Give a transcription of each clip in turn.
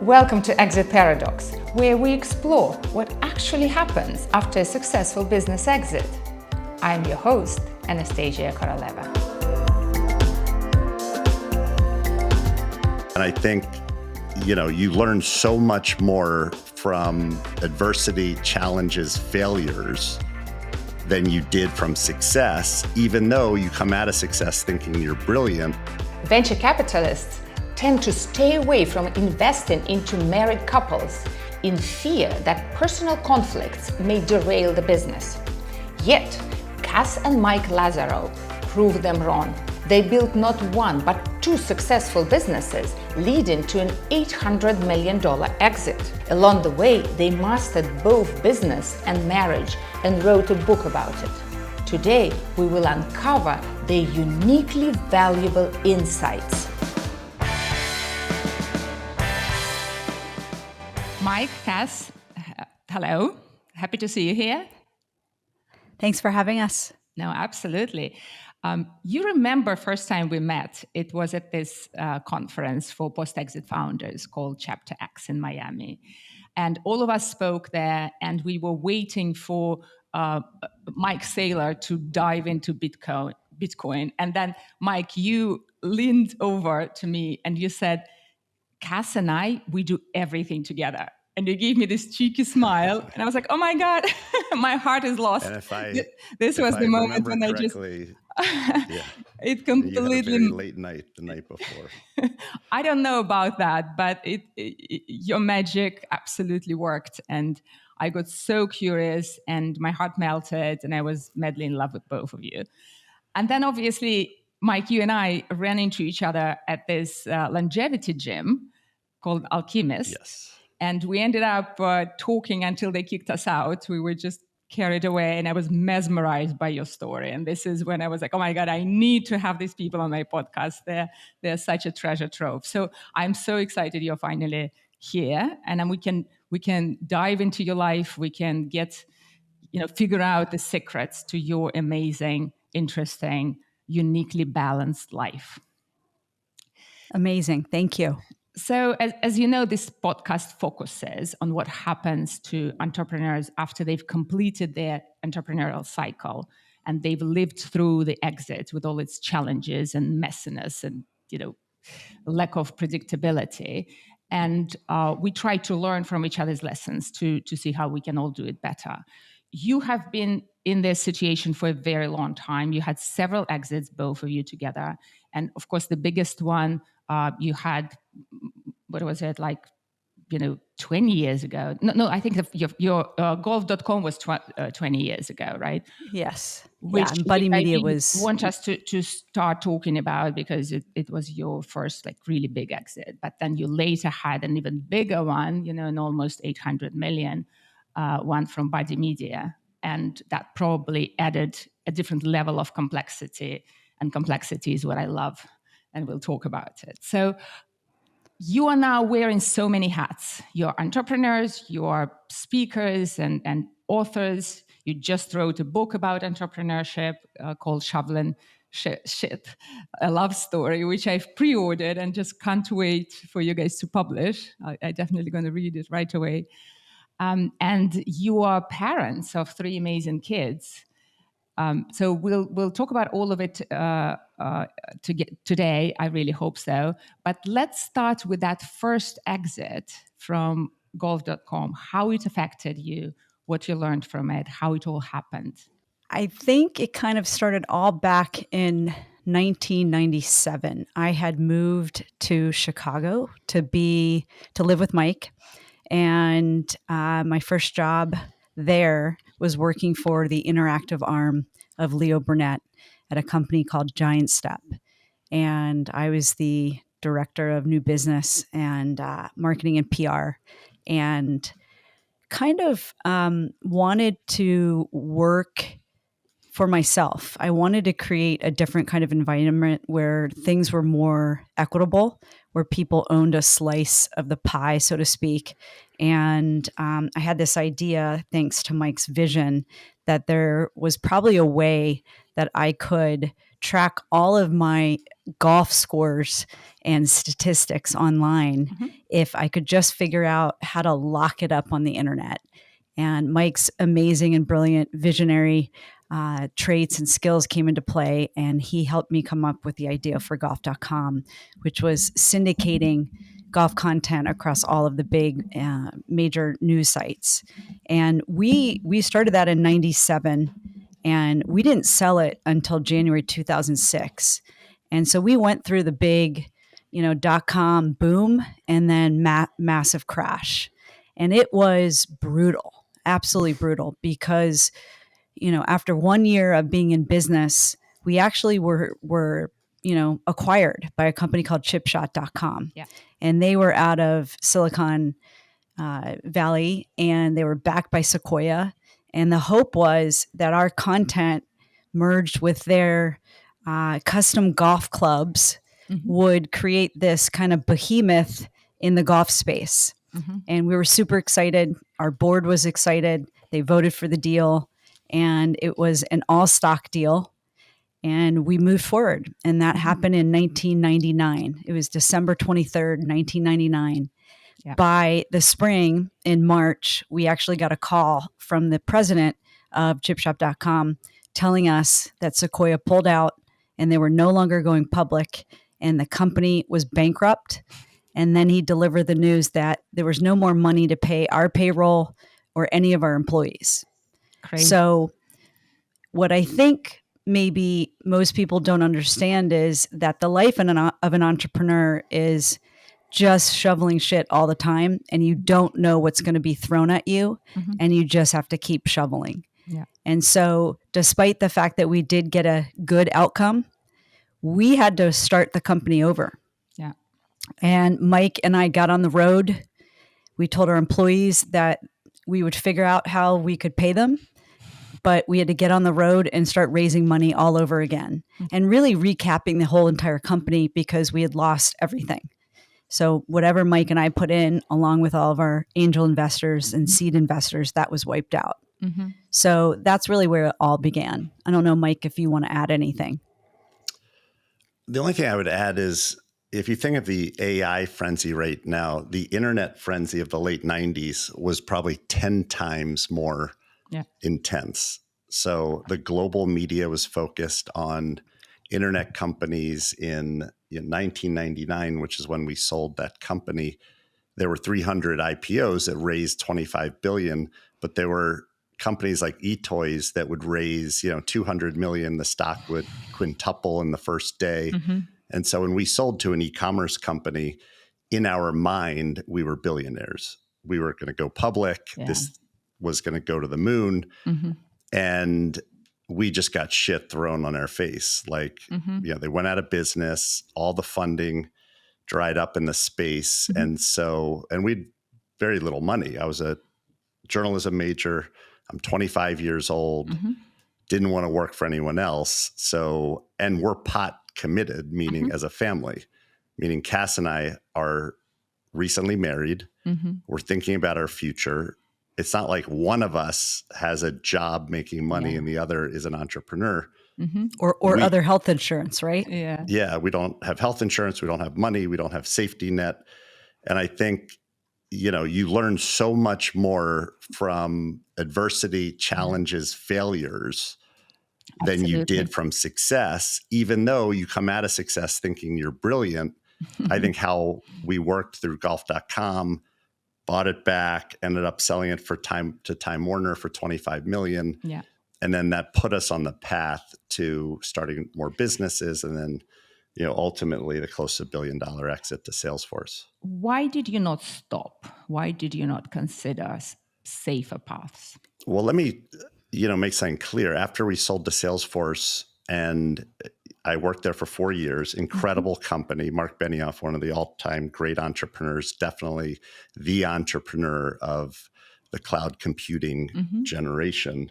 Welcome to Exit Paradox, where we explore what actually happens after a successful business exit. I'm your host, Anastasia Koroleva. And I think, you learn so much more from adversity, challenges, failures than you did from success, even though you come out of success thinking you're brilliant. Venture capitalists tend to stay away from investing into married couples in fear that personal conflicts may derail the business. Yet, Kass and Mike Lazerow proved them wrong. They built not one, but two successful businesses, leading to an $800 million exit. Along the way, they mastered both business and marriage and wrote a book about it. Today, we will uncover their uniquely valuable insights. Mike, Kass, hello. Happy to see you here. Thanks for having us. No, absolutely. You remember first time we met, it was at this conference for post-exit founders called Chapter X in Miami. And all of us spoke there, and we were waiting for Mike Saylor to dive into Bitcoin. And then, Mike, you leaned over to me and you said, Kass and I, we do everything together. And you gave me this cheeky smile. And I was like, oh my God, my heart is lost. And this was the moment when I just... yeah. It completely... You had a very late night the night before. I don't know about that, but your magic absolutely worked. And I got so curious and my heart melted and I was madly in love with both of you. And then obviously, Mike, you and I ran into each other at this longevity gym called Alchemist. Yes. And we ended up talking until they kicked us out. We were just carried away and I was mesmerized by your story. And this is when I was like, oh my God, I need to have these people on my podcast. They're such a treasure trove. So I'm so excited you're finally here. And then we can dive into your life. We can figure out the secrets to your amazing, interesting, uniquely balanced life. Amazing. Thank you. So as you know, this podcast focuses on what happens to entrepreneurs after they've completed their entrepreneurial cycle and they've lived through the exit with all its challenges and messiness and, lack of predictability. And we try to learn from each other's lessons to see how we can all do it better. You have been in this situation for a very long time. You had several exits, both of you together. And of course, the biggest one you had, what was it, 20 years ago? No, I think your golf.com was 20 years ago, right? Yes. Which and Buddy Media I was... want us to start talking about because it was your first really big exit. But then you later had an even bigger one, an almost 800 million one from Buddy Media. And that probably added a different level of complexity. And complexity is what I love. And we'll talk about it. So you are now wearing so many hats. You're entrepreneurs, you're speakers and authors. You just wrote a book about entrepreneurship called Shoveling Shit, a love story, which I've pre-ordered and just can't wait for you guys to publish. I'm definitely going to read it right away. And you are parents of 3 amazing kids. So we'll talk about all of it today. I really hope so. But let's start with that first exit from golf.com, how it affected you, what you learned from it, how it all happened. I think it kind of started all back in 1997. I had moved to Chicago to live with Mike. And my first job there was working for the interactive arm of Leo Burnett at a company called Giant Step. And I was the director of new business and marketing and PR, and kind of wanted to work for myself. I wanted to create a different kind of environment where things were more equitable, where people owned a slice of the pie, so to speak. And I had this idea, thanks to Mike's vision, that there was probably a way that I could track all of my golf scores and statistics online if I could just figure out how to lock it up on the internet. And Mike's amazing and brilliant visionary traits and skills came into play, and he helped me come up with the idea for golf.com, which was syndicating golf content across all of the big major news sites. And we started that in 97, and we didn't sell it until January 2006. And so we went through the big, .com boom and then massive crash. And it was brutal, absolutely brutal, because after 1 year of being in business, we actually were acquired by a company called chipshot.com. Yeah. And they were out of Silicon Valley, and they were backed by Sequoia. And the hope was that our content merged with their custom golf clubs would create this kind of behemoth in the golf space. And we were super excited. Our board was excited. They voted for the deal, and it was an all stock deal. And we moved forward. And that happened in 1999. It was December 23rd, 1999. Yeah. By the spring, in March, we actually got a call from the president of chipshop.com telling us that Sequoia pulled out and they were no longer going public and the company was bankrupt. And then he delivered the news that there was no more money to pay our payroll or any of our employees. Crazy. So what I think maybe most people don't understand is that the life of an entrepreneur is just shoveling shit all the time, and you don't know what's going to be thrown at you, and you just have to keep shoveling. Yeah. And so despite the fact that we did get a good outcome, we had to start the company over. Yeah. And Mike and I got on the road. We told our employees that we would figure out how we could pay them, but we had to get on the road and start raising money all over again and really recapping the whole entire company because we had lost everything. So whatever Mike and I put in, along with all of our angel investors and seed investors, that was wiped out. So that's really where it all began. I don't know, Mike, if you want to add anything. The only thing I would add is if you think of the AI frenzy right now, the internet frenzy of the late 90s was probably 10 times more intense. So the global media was focused on internet companies in 1999, which is when we sold that company. There were 300 IPOs that raised 25 billion, but there were companies like eToys that would raise, 200 million. The stock would quintuple in the first day. And so when we sold to an e-commerce company, in our mind, we were billionaires. We were going to go public. Yeah. This was going to go to the moon. And we just got shit thrown on our face. Like, they went out of business, all the funding dried up in the space. And we'd very little money. I was a journalism major. I'm 25 years old, didn't want to work for anyone else. So, and we're pot committed, meaning as a family, meaning Kass and I are recently married. We're thinking about our future. It's not like one of us has a job making money and the other is an entrepreneur. Or other health insurance, right? Yeah. We don't have health insurance. We don't have money. We don't have safety net. And I think, you learn so much more from adversity, challenges, failures than you did from success, even though you come out of success thinking you're brilliant. I think how we worked through golf.com, bought it back, ended up selling it to Time Warner for 25 million. Yeah. And then that put us on the path to starting more businesses. And then, ultimately the close to $1 billion exit to Salesforce. Why did you not stop? Why did you not consider safer paths? Well, let me, make something clear. After we sold to Salesforce, and I worked there for 4 years, incredible company. Mark Benioff, one of the all-time great entrepreneurs, definitely the entrepreneur of the cloud computing generation.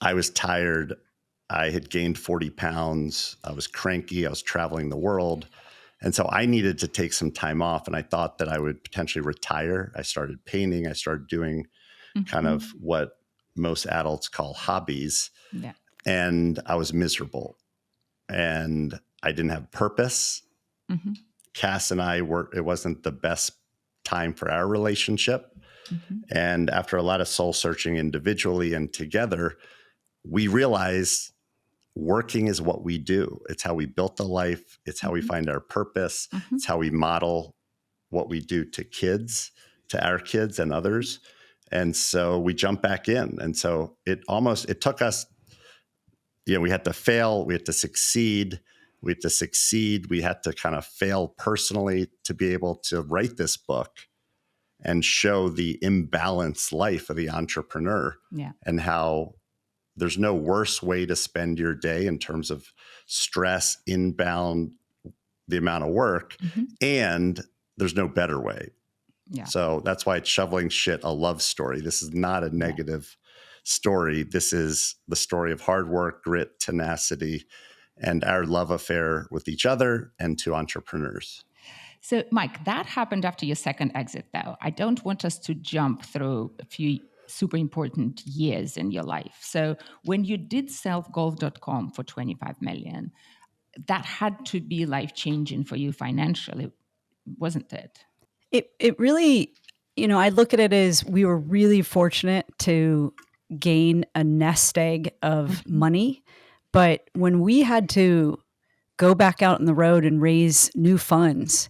I was tired I had gained 40 pounds. I was cranky. I was traveling the world. And so I needed to take some time off. And I thought that I would potentially retire. I started painting. I started doing kind of what most adults call hobbies. Yeah. And I was miserable. And I didn't have purpose. Kass and I it wasn't the best time for our relationship. And after a lot of soul searching individually and together, we realized working is what we do. It's how we built the life. It's how we find our purpose. It's how we model what we do to our kids and others. And so we jumped back in. And so it took us, we had to fail. We had to succeed. We had to kind of fail personally to be able to write this book and show the imbalanced life of the entrepreneur and how there's no worse way to spend your day in terms of stress, inbound, the amount of work, and there's no better way. Yeah. So that's why it's Shoveling Shit, a love story. This is not a negative story. This is the story of hard work, grit, tenacity, and our love affair with each other and to entrepreneurs. So, Mike, that happened after your second exit, though. I don't want us to jump through a few super important years in your life. So when you did selfgolf.com for 25 million, that had to be life-changing for you financially, wasn't it? It really, I look at it as we were really fortunate to gain a nest egg of money. But when we had to go back out on the road and raise new funds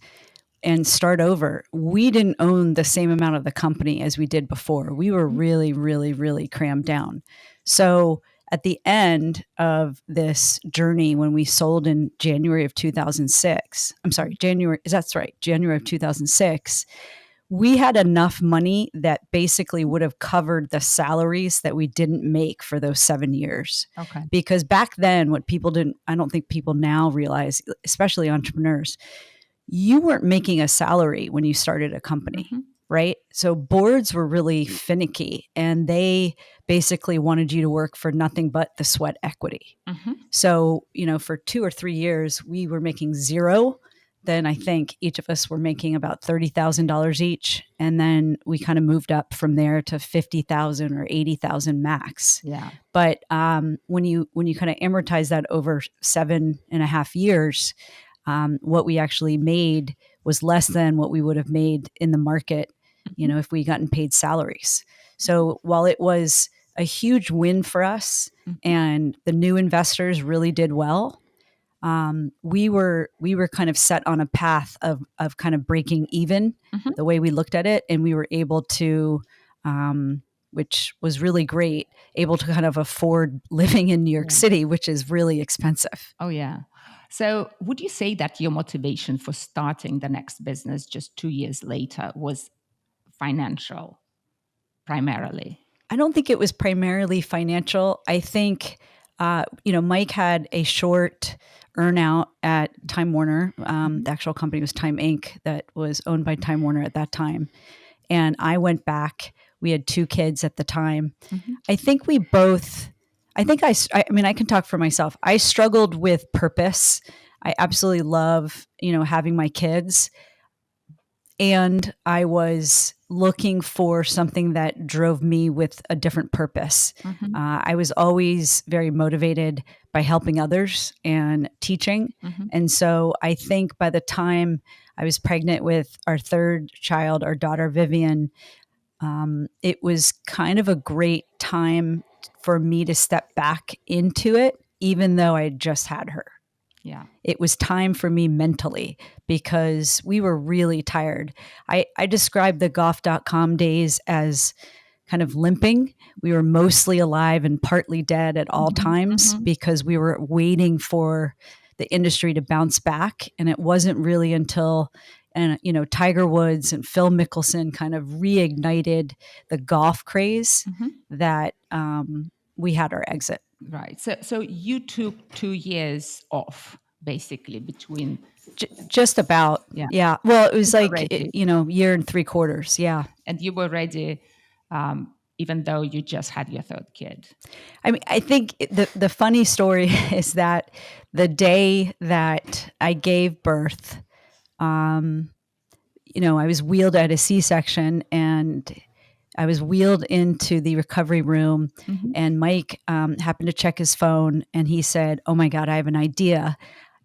and start over, we didn't own the same amount of the company as we did before. We were really, really, really crammed down. So at the end of this journey, when we sold in January of 2006, January of 2006, we had enough money that basically would have covered the salaries that we didn't make for those 7 years. Okay. Because back then, I don't think people now realize, especially entrepreneurs, you weren't making a salary when you started a company, right? So boards were really finicky and they basically wanted you to work for nothing but the sweat equity. So, for 2 or 3 years, we were making zero. Then I think each of us were making about $30,000 each. And then we kind of moved up from there to 50,000 or 80,000 max. Yeah. But when you kind of amortize that over 7.5 years, what we actually made was less than what we would have made in the market, if we gotten paid salaries. So while it was a huge win for us and the new investors really did well, we were kind of set on a path of kind of breaking even the way we looked at it. And we were able to, which was really great, able to kind of afford living in New York City, which is really expensive. Oh, yeah. So would you say that your motivation for starting the next business just 2 years later was financial primarily? I don't think it was primarily financial. I think, Mike had a short earnout at Time Warner. The actual company was Time Inc. that was owned by Time Warner at that time. And I went back. We had 2 kids at the time. I think we both... I can talk for myself. I struggled with purpose. I absolutely love, having my kids. And I was looking for something that drove me with a different purpose. I was always very motivated by helping others and teaching. And so I think by the time I was pregnant with our third child, our daughter, Vivian, it was kind of a great time for me to step back into it, even though I had just had her. Yeah. It was time for me mentally because we were really tired. I described the golf.com days as kind of limping. We were mostly alive and partly dead at all times because we were waiting for the industry to bounce back. And it wasn't really until Tiger Woods and Phil Mickelson kind of reignited the golf craze that we had our exit. Right. So you took 2 years off, basically, between... Just about. Yeah. Well, it was like, year and 3/4. Yeah. And you were ready even though you just had your third kid? I mean, I think the funny story is that the day that I gave birth, I was wheeled at a C-section, and I was wheeled into the recovery room, and Mike happened to check his phone, and he said, "Oh my God, I have an idea."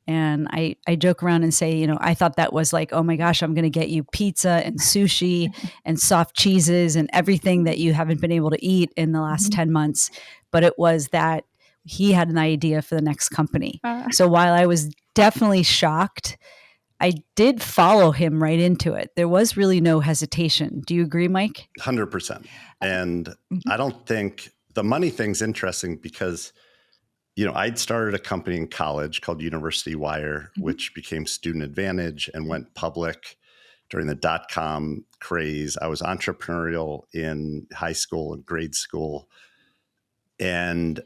And I joke around and say, I thought that was like, "Oh my gosh, I'm going to get you pizza and sushi and soft cheeses and everything that you haven't been able to eat in the last 10 months." But it was that he had an idea for the next company. So while I was definitely shocked, I did follow him right into it. There was really no hesitation. Do you agree, Mike? 100%. And I don't think the money thing's interesting because, I'd started a company in college called University Wire, which became Student Advantage and went public during the dot-com craze. I was entrepreneurial in high school and grade school. And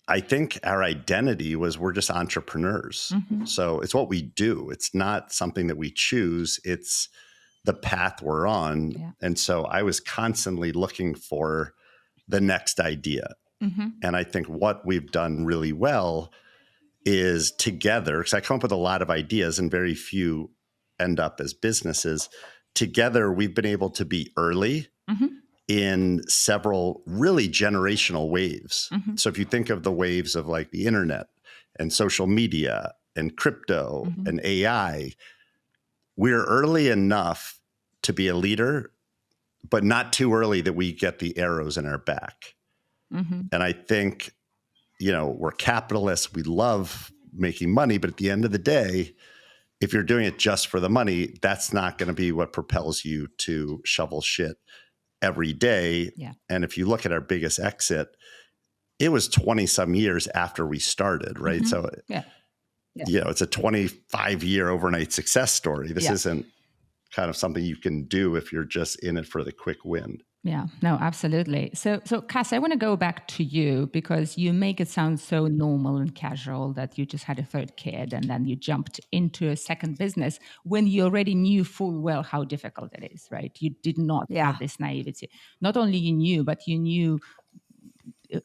I think our identity was we're just entrepreneurs. So it's what we do. It's not something that we choose. It's the path we're on. Yeah. And so I was constantly looking for the next idea. And I think what we've done really well is together, because I come up with a lot of ideas and very few end up as businesses. Together, we've been able to be early in several really generational waves. So if you think of the waves of like the internet and social media and crypto and AI, we're early enough to be a leader, but not too early that we get the arrows in our back. And I think, we're capitalists. We love making money, but at the end of the day, if you're doing it just for the money, that's not going to be what propels you to shovel shit every day. Yeah. And if you look at our biggest exit, it was 20 some years after we started, right? So, it's a 25-year overnight success story. This isn't kind of something you can do if you're just in it for the quick win. Yeah, no, absolutely. So Kass, I want to go back to you because you make it sound so normal and casual that you just had a third kid and then you jumped into a second business when you already knew full well how difficult it is, right? You did not have this naivety. Not only you knew, but you knew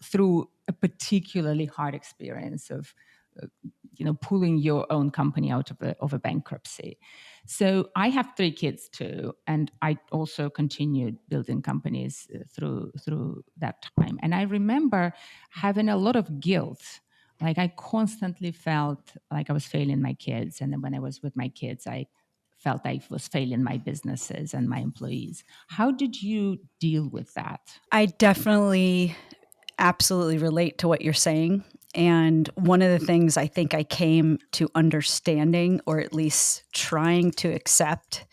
through a particularly hard experience of pulling your own company out of a bankruptcy. So I have 3 kids too, and I also continued building companies through that time. And I remember having a lot of guilt. Like I constantly felt like I was failing my kids, and then when I was with my kids, I felt I was failing my businesses and my employees. How did you deal with that? I definitely absolutely relate to what you're saying. And one of the things I think I came to understanding, or at least trying to accept,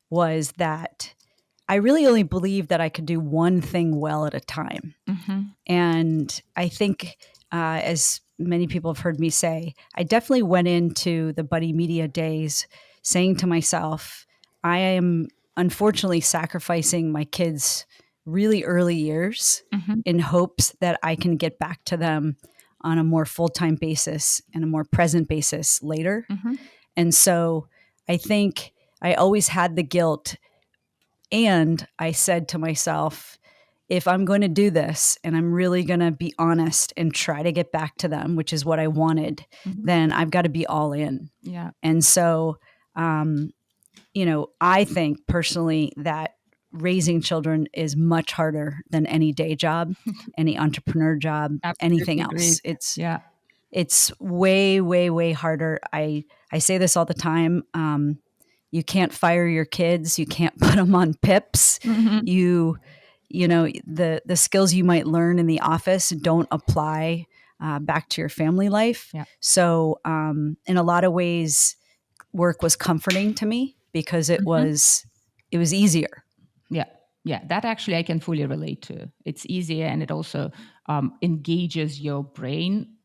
was that I really only believed that I could do one thing well at a time. And I think, as many people have heard me say, I definitely went into the Buddy Media days saying to myself, I am unfortunately sacrificing my kids' really early years in hopes that I can get back to them on a more full-time basis and a more present basis later. And so I think I always had the guilt. And I said to myself, if I'm going to do this and I'm really going to be honest and try to get back to them, which is what I wanted, then I've got to be all in. Yeah. And so, I think personally that raising children is much harder than any day job, any entrepreneur job, anything else. It's way, way, way harder. I say this all the time. You can't fire your kids. You can't put them on pips. The skills you might learn in the office don't apply back to your family life. So in a lot of ways, work was comforting to me because it was easier. Yeah, that actually I can fully relate to. It's easier, and it also engages your brain,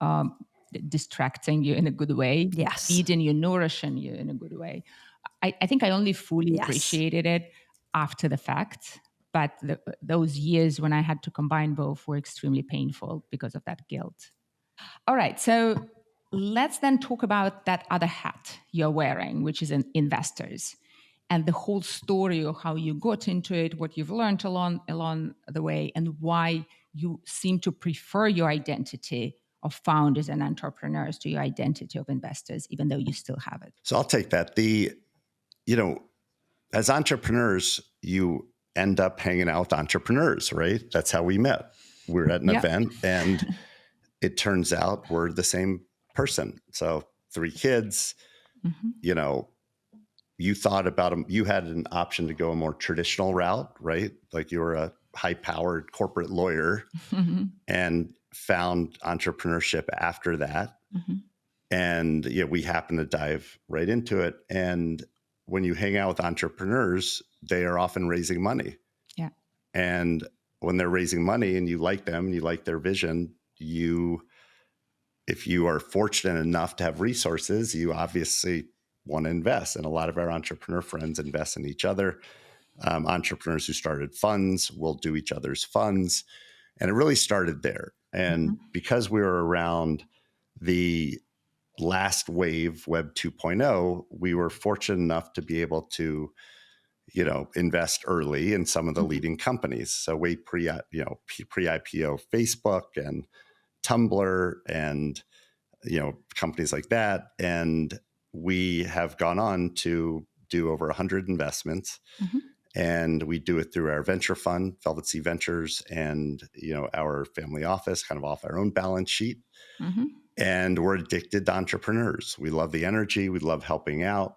distracting you in a good way, feeding you, nourishing you in a good way. I think I only fully appreciated it after the fact, but those years when I had to combine both were extremely painful because of that guilt. All right, so let's then talk about that other hat you're wearing, which is an investors. and the whole story of how you got into it, what you've learned along the way, and why you seem to prefer your identity of founders and entrepreneurs to your identity of investors, even though you still have it. So I'll take that. As entrepreneurs, you end up hanging out with entrepreneurs, right? That's how we met. We're at an event, and it turns out we're the same person. So 3 kids, you thought about them. You had an option to go a more traditional route, right? Like you were a high-powered corporate lawyer and found entrepreneurship after that. And we happened to dive right into it. And when you hang out with entrepreneurs, they are often raising money. Yeah. And when they're raising money and you like them, you like their vision, if you are fortunate enough to have resources, you obviously want to invest. And a lot of our entrepreneur friends invest in each other. Entrepreneurs who started funds will do each other's funds. And it really started there. And because we were around the last wave, Web 2.0, we were fortunate enough to be able to, invest early in some of the leading companies. So way pre-IPO Facebook and Tumblr and, companies like that. And we have gone on to do over 100 investments. And we do it through our venture fund, Velvet Sea Ventures, and, our family office, kind of off our own balance sheet. And we're addicted to entrepreneurs. We love the energy. We love helping out.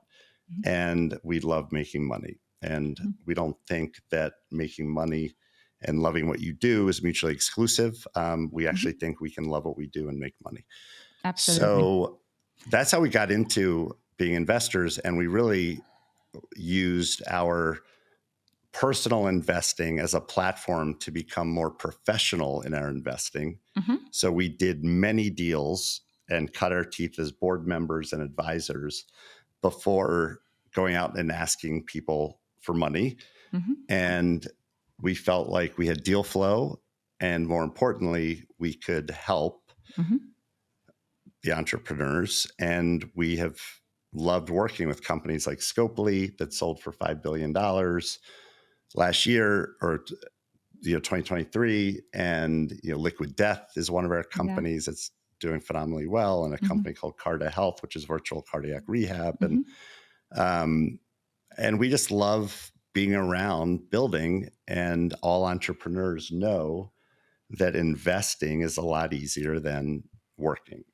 And we love making money. And we don't think that making money and loving what you do is mutually exclusive. We actually think we can love what we do and make money. Absolutely. So that's how we got into being investors. And we really used our personal investing as a platform to become more professional in our investing. So we did many deals and cut our teeth as board members and advisors before going out and asking people for money. And we felt like we had deal flow, and more importantly, we could help the entrepreneurs. And we have loved working with companies like Scopely that sold for $5 billion last year, or 2023, and Liquid Death is one of our companies that's doing phenomenally well, and a company called Carta Health, which is virtual cardiac rehab, and we just love being around building. And all entrepreneurs know that investing is a lot easier than working.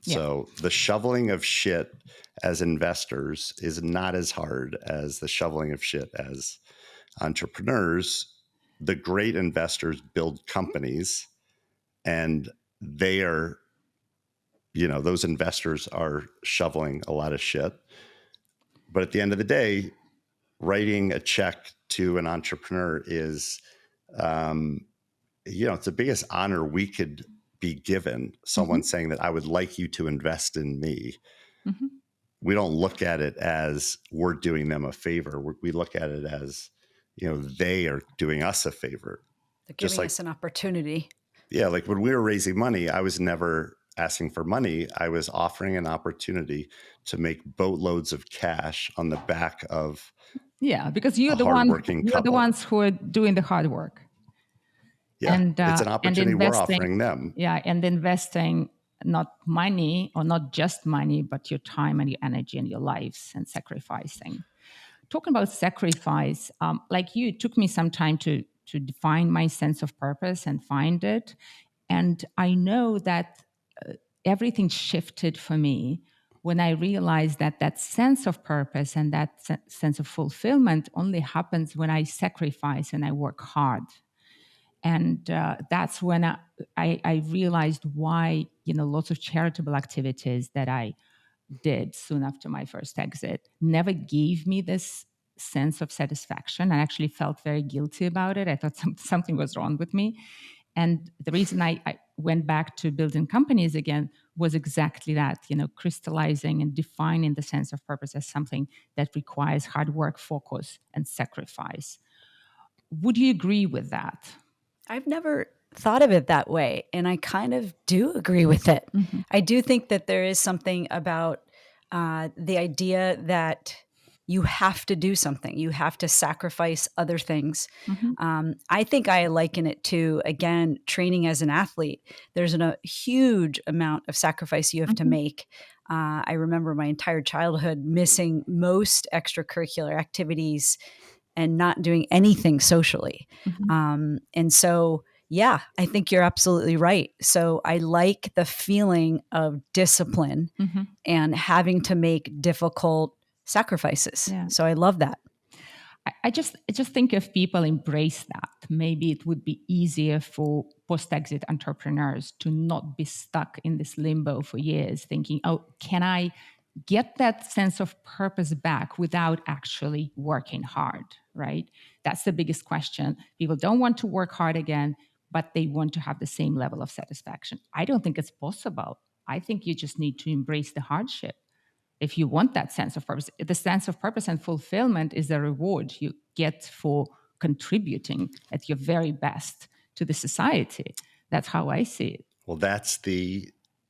So the shoveling of shit as investors is not as hard as the shoveling of shit as entrepreneurs. The great investors build companies, and they are, those investors are shoveling a lot of shit. But at the end of the day, writing a check to an entrepreneur is, it's the biggest honor we could be given. Someone saying that I would like you to invest in me. We don't look at it as we're doing them a favor. We look at it as, they are doing us a favor. They're giving us an opportunity. Yeah. Like when we were raising money, I was never asking for money. I was offering an opportunity to make boatloads of cash on the back of because you're the ones who are doing the hard work. Yeah, and it's an opportunity we're offering them. Yeah, and investing not money, or not just money, but your time and your energy and your lives, and sacrificing. Talking about sacrifice, like you, it took me some time to define my sense of purpose and find it. And I know that everything shifted for me when I realized that that sense of purpose and that sense of fulfillment only happens when I sacrifice and I work hard. And that's when I realized why, lots of charitable activities that I did soon after my first exit never gave me this sense of satisfaction. I actually felt very guilty about it. I thought something was wrong with me. And the reason I went back to building companies again was exactly that, crystallizing and defining the sense of purpose as something that requires hard work, focus, and sacrifice. Would you agree with that? I've never thought of it that way, and I kind of do agree with it. I do think that there is something about the idea that you have to do something. You have to sacrifice other things. Mm-hmm. I think I liken it to, again, training as an athlete. There's a huge amount of sacrifice you have to Mm-hmm. make. I remember my entire childhood missing most extracurricular activities and not doing anything socially. Mm-hmm. And so, yeah, I think you're absolutely right. So I like the feeling of discipline Mm-hmm. and having to make difficult sacrifices. Yeah. So I love that. I just think if people embrace that, maybe it would be easier for post-exit entrepreneurs to not be stuck in this limbo for years, thinking, "Oh, can I get that sense of purpose back without actually working hard?" Right? That's the biggest question. People don't want to work hard again, but they want to have the same level of satisfaction. I don't think it's possible. I think you just need to embrace the hardship if you want that sense of purpose. The sense of purpose and fulfillment is the reward you get for contributing at your very best to the society. That's how I see it. Well,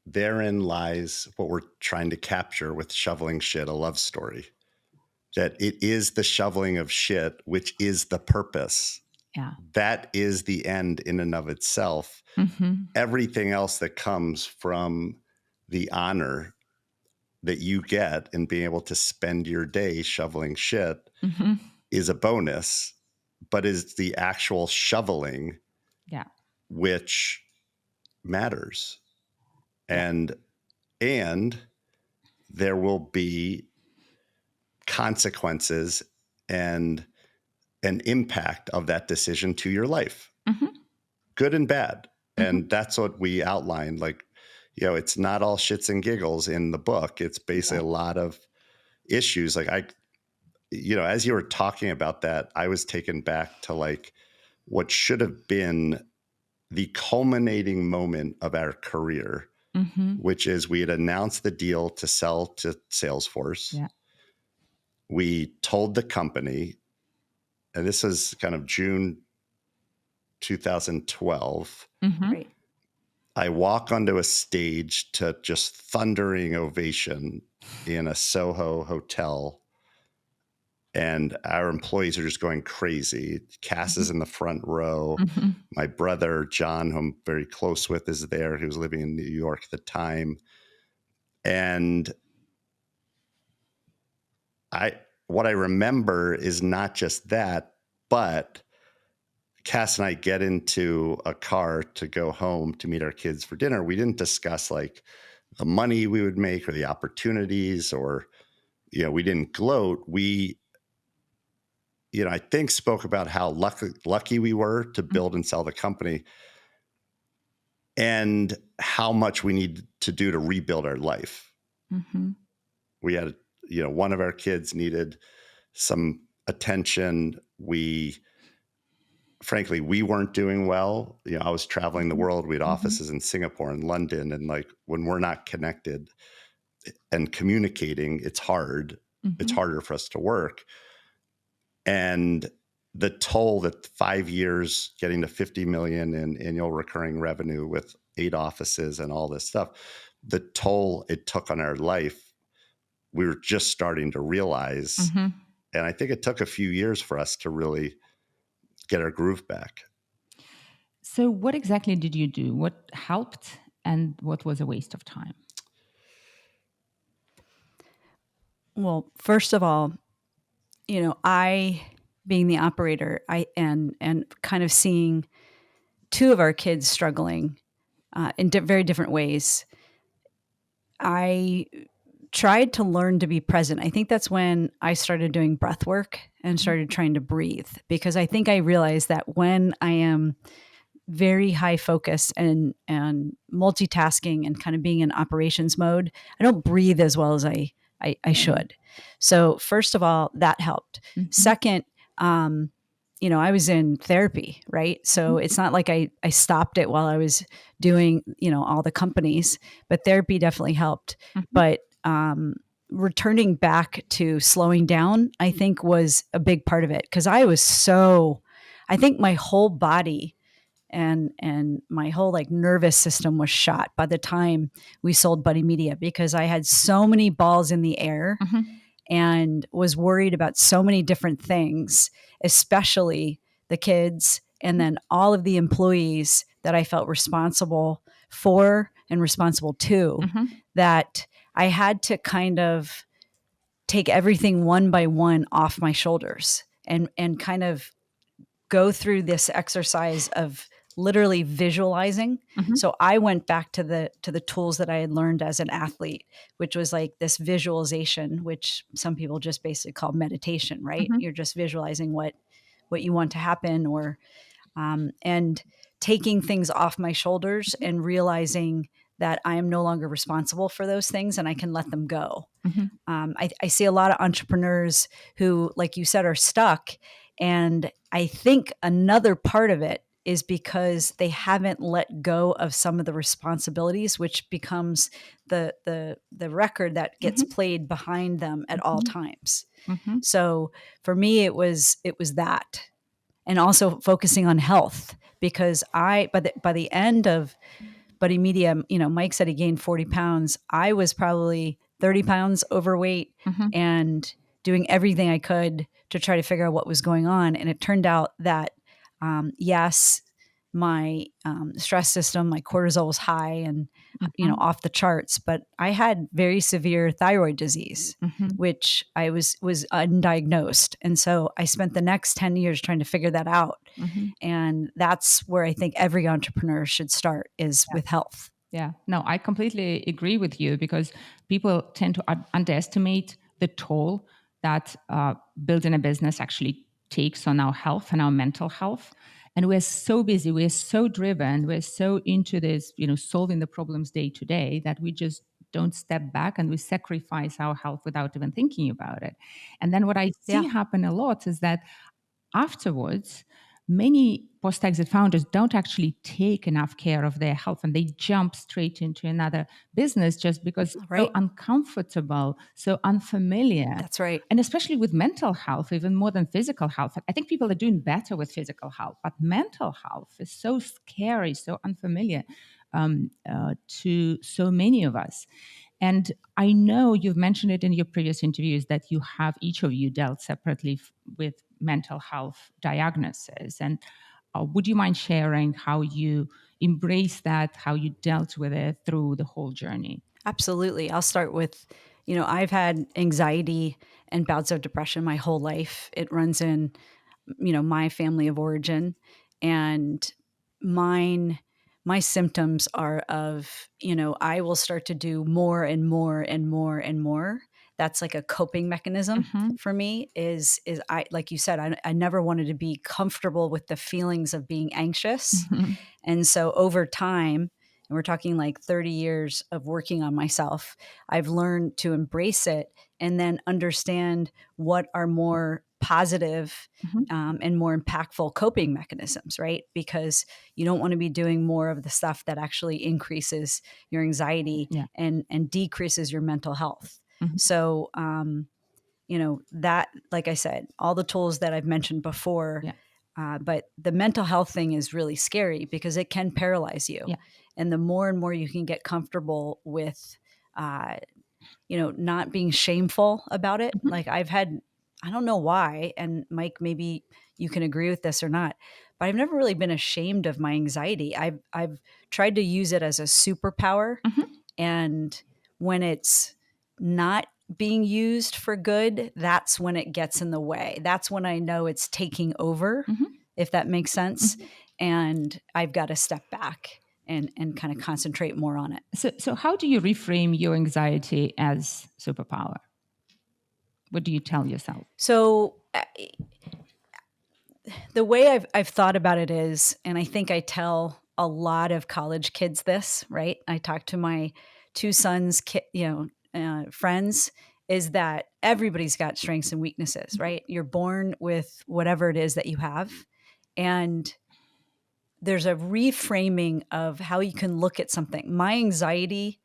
therein lies what we're trying to capture with Shoveling Shit, a love story. That it is the shoveling of shit, which is the purpose. Yeah. That is the end in and of itself. Mm-hmm. Everything else that comes from the honor that you get in being able to spend your day shoveling shit Mm-hmm. is a bonus, but is the actual shoveling Yeah. which matters. Yeah. And there will be consequences and an impact of that decision to your life, Mm-hmm. good and bad. Mm-hmm. And that's what we outlined. Like, it's not all shits and giggles in the book. It's basically a lot of issues. Like as you were talking about that, I was taken back to like what should have been the culminating moment of our career, Mm-hmm. which is we had announced the deal to sell to Salesforce. Yeah. We told the company, and this is kind of June 2012. Mm-hmm. Right. I walk onto a stage to just thundering ovation in a Soho hotel, and our employees are just going crazy. Kass is in the front row. Mm-hmm. My brother, John, who I'm very close with, is there. He was living in New York at the time. And what I remember is not just that, but Kass and I get into a car to go home to meet our kids for dinner. We didn't discuss like the money we would make or the opportunities, or, we didn't gloat. We, I think spoke about how lucky we were to build and sell the company and how much we need to do to rebuild our life. Mm-hmm. We had, one of our kids needed some attention. Frankly, we weren't doing well. I was traveling the world. We had offices in Singapore and London. And like when we're not connected and communicating, it's hard. Mm-hmm. It's harder for us to work. And the toll that 5 years getting to 50 million in annual recurring revenue with 8 offices and all this stuff, the toll it took on our life, we were just starting to realize. Mm-hmm. And I think it took a few years for us to really get our groove back. So what exactly did you do? What helped and what was a waste of time? Well, first of all, I, being the operator, and kind of seeing 2 of our kids struggling in very different ways, I tried to learn to be present. I think that's when I started doing breath work and started trying to breathe, because I think I realized that when I am very high focus and multitasking and kind of being in operations mode, I don't breathe as well as I should. So first of all, that helped. Mm-hmm. Second, I was in therapy, right? So it's not like I stopped it while I was doing, all the companies, but therapy definitely helped. Mm-hmm. But returning back to slowing down, I think was a big part of it. Cause I think my whole body and my whole like nervous system was shot by the time we sold Buddy Media, because I had so many balls in the air. Mm-hmm. and was worried about so many different things, especially the kids and then all of the employees that I felt responsible for and responsible to, Mm-hmm. that I had to kind of take everything one by one off my shoulders and kind of go through this exercise of literally visualizing. Mm-hmm. So I went back to the tools that I had learned as an athlete, which was like this visualization, which some people just basically call meditation, right? Mm-hmm. You're just visualizing what you want to happen, or and taking things off my shoulders and realizing that I am no longer responsible for those things and I can let them go. Mm-hmm. I see a lot of entrepreneurs who, like you said, are stuck. And I think another part of it is because they haven't let go of some of the responsibilities, which becomes the record that gets played behind them at all times. Mm-hmm. So for me, it was that, and also focusing on health, because by the end of Buddy Media, Mike said he gained 40 pounds. I was probably 30 pounds overweight Mm-hmm. and doing everything I could to try to figure out what was going on. And it turned out that, yes, my stress system, my cortisol was high and, Mm-hmm. off the charts, but I had very severe thyroid disease, Mm-hmm. which I was undiagnosed. And so I spent the next 10 years trying to figure that out. Mm-hmm. And that's where I think every entrepreneur should start, is with health. Yeah, no, I completely agree with you, because people tend to underestimate the toll that building a business actually takes on our health and our mental health. And we're so busy, we're so driven, we're so into this, solving the problems day to day, that we just don't step back and we sacrifice our health without even thinking about it. And then what I see Yeah. happen a lot is that afterwards, many post-exit founders don't actually take enough care of their health, and they jump straight into another business just because it's Right. so uncomfortable, so unfamiliar. That's right. And especially with mental health, even more than physical health. I think people are doing better with physical health, but mental health is so scary, so unfamiliar to so many of us. And I know you've mentioned it in your previous interviews that you have, each of you, dealt separately with mental health diagnosis. And would you mind sharing how you embraced that, how you dealt with it through the whole journey? Absolutely. I'll start with, I've had anxiety and bouts of depression my whole life. It runs in, my family of origin, and my symptoms are of, I will start to do more and more and more and more. That's like a coping mechanism Mm-hmm. for me. Is I, like you said, I never wanted to be comfortable with the feelings of being anxious. Mm-hmm. And so over time, and we're talking like 30 years of working on myself, I've learned to embrace it and then understand what are more positive and more impactful coping mechanisms, right? Because you don't want to be doing more of the stuff that actually increases your anxiety Yeah. and decreases your mental health. Mm-hmm. So, that, like I said, all the tools that I've mentioned before, Yeah. but the mental health thing is really scary because it can paralyze you. Yeah. And the more and more you can get comfortable with, not being shameful about it. Mm-hmm. Like I don't know why, and Mike, maybe you can agree with this or not, but I've never really been ashamed of my anxiety. I've tried to use it as a superpower. Mm-hmm. And when it's not being used for good, that's when it gets in the way. That's when I know it's taking over, Mm-hmm. if that makes sense. Mm-hmm. And I've got to step back and kind of concentrate more on it. So how do you reframe your anxiety as superpower? What do you tell yourself? So the way I've thought about it is, and I think I tell a lot of college kids this, right? I talk to my two sons, friends, is that everybody's got strengths and weaknesses, right? You're born with whatever it is that you have. And there's a reframing of how you can look at something. My anxiety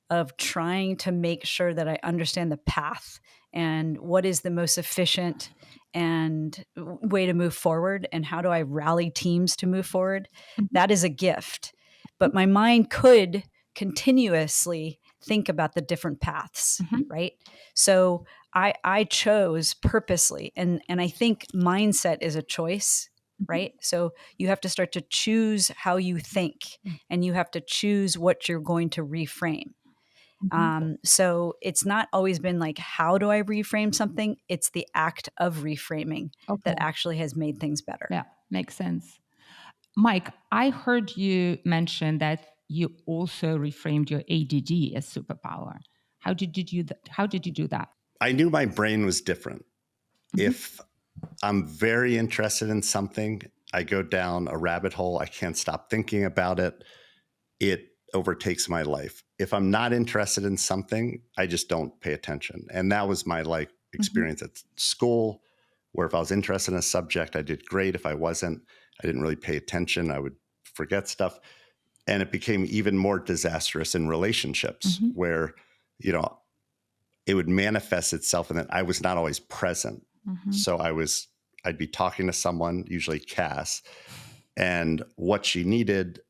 of trying to make sure that I understand the path and what is the most efficient and way to move forward, and how do I rally teams to move forward, that is a gift. But my mind could continuously think about the different paths, right? So I chose purposely, and I think mindset is a choice, right? So you have to start to choose how you think, and you have to choose what you're going to reframe. So it's not always been like, how do I reframe something? It's the act of reframing that actually has made things better. Yeah, makes sense. Mike, I heard you mention that you also reframed your ADD as superpower. How did you do that? How did you do that? I knew my brain was different. If I'm very interested in something, I go down a rabbit hole. I can't stop thinking about it. It overtakes my life. If I'm not interested in something, I just don't pay attention. And that was my experience at school, where if I was interested in a subject, I did great. If I wasn't, I didn't really pay attention. I would forget stuff. And it became even more disastrous in relationships where, it would manifest itself in that I was not always present. So I'd be talking to someone, usually Kass, and what she needed,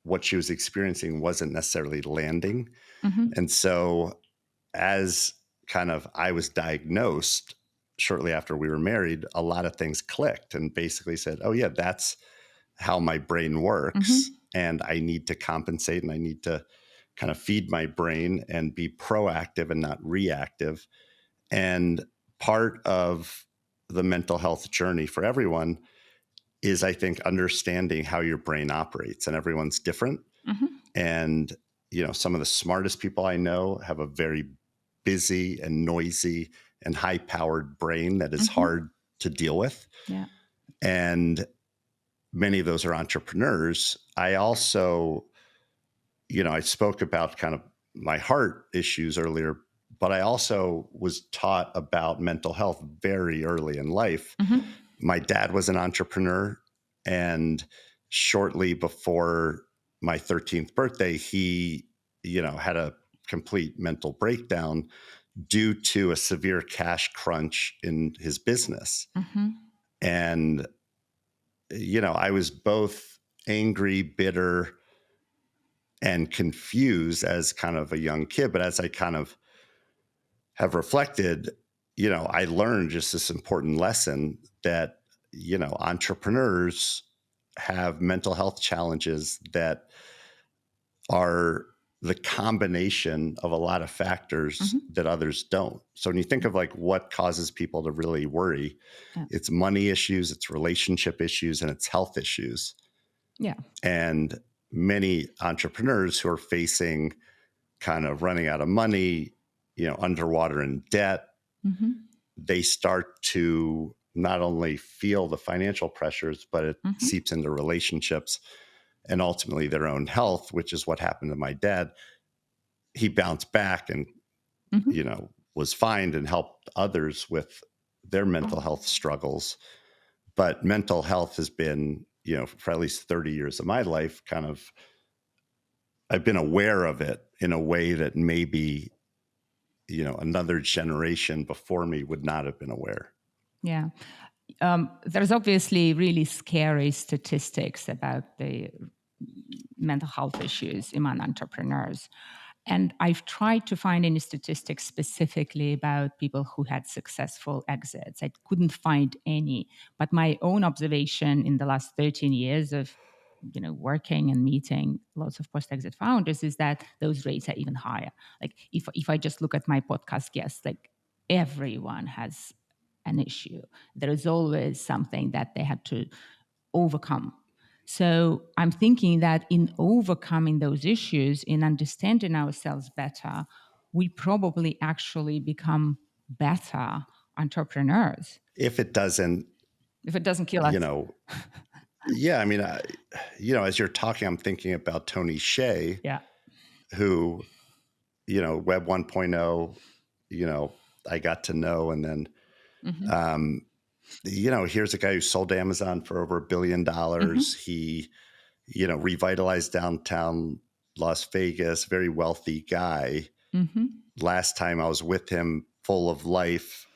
what she was experiencing wasn't necessarily landing. And so as kind of I was diagnosed shortly after we were married, a lot of things clicked and basically said, oh yeah, that's how my brain works. And I need to compensate, and I need to kind of feed my brain and be proactive and not reactive. And part of the mental health journey for everyone is, I think, understanding how your brain operates, and everyone's different. And, some of the smartest people I know have a very busy and noisy and high powered brain that is hard to deal with. Yeah. And many of those are entrepreneurs. I also, I spoke about kind of my heart issues earlier, but I also was taught about mental health very early in life. My dad was an entrepreneur, and shortly before my 13th birthday, he, had a complete mental breakdown due to a severe cash crunch in his business. And, I was both angry, bitter, and confused as kind of a young kid. But as I kind of have reflected, I learned just this important lesson that, entrepreneurs have mental health challenges that are the combination of a lot of factors that others don't. So when you think of what causes people to really worry, it's money issues, it's relationship issues, and it's health issues. Yeah. And many entrepreneurs who are facing kind of running out of money, underwater in debt, they start to not only feel the financial pressures, but it seeps into relationships and ultimately their own health, which is what happened to my dad. He bounced back and, was fine and helped others with their mental health struggles. But mental health has been, for at least 30 years of my life, I've been aware of it in a way that maybe, another generation before me would not have been aware. Yeah. There's obviously really scary statistics about the mental health issues among entrepreneurs. And I've tried to find any statistics specifically about people who had successful exits. I couldn't find any. But my own observation in the last 13 years of working and meeting lots of post-exit founders is that those rates are even higher. Like if I just look at my podcast guests, like everyone has an issue. There is always something that they had to overcome. So I'm thinking that in overcoming those issues, in understanding ourselves better, we probably actually become better entrepreneurs. If it doesn't kill us. Yeah, I mean, as you're talking, I'm thinking about Tony Hsieh, who, Web 1.0, I got to know. And then, here's a guy who sold Amazon for over $1 billion. He, revitalized downtown Las Vegas, very wealthy guy. Last time I was with him, full of life,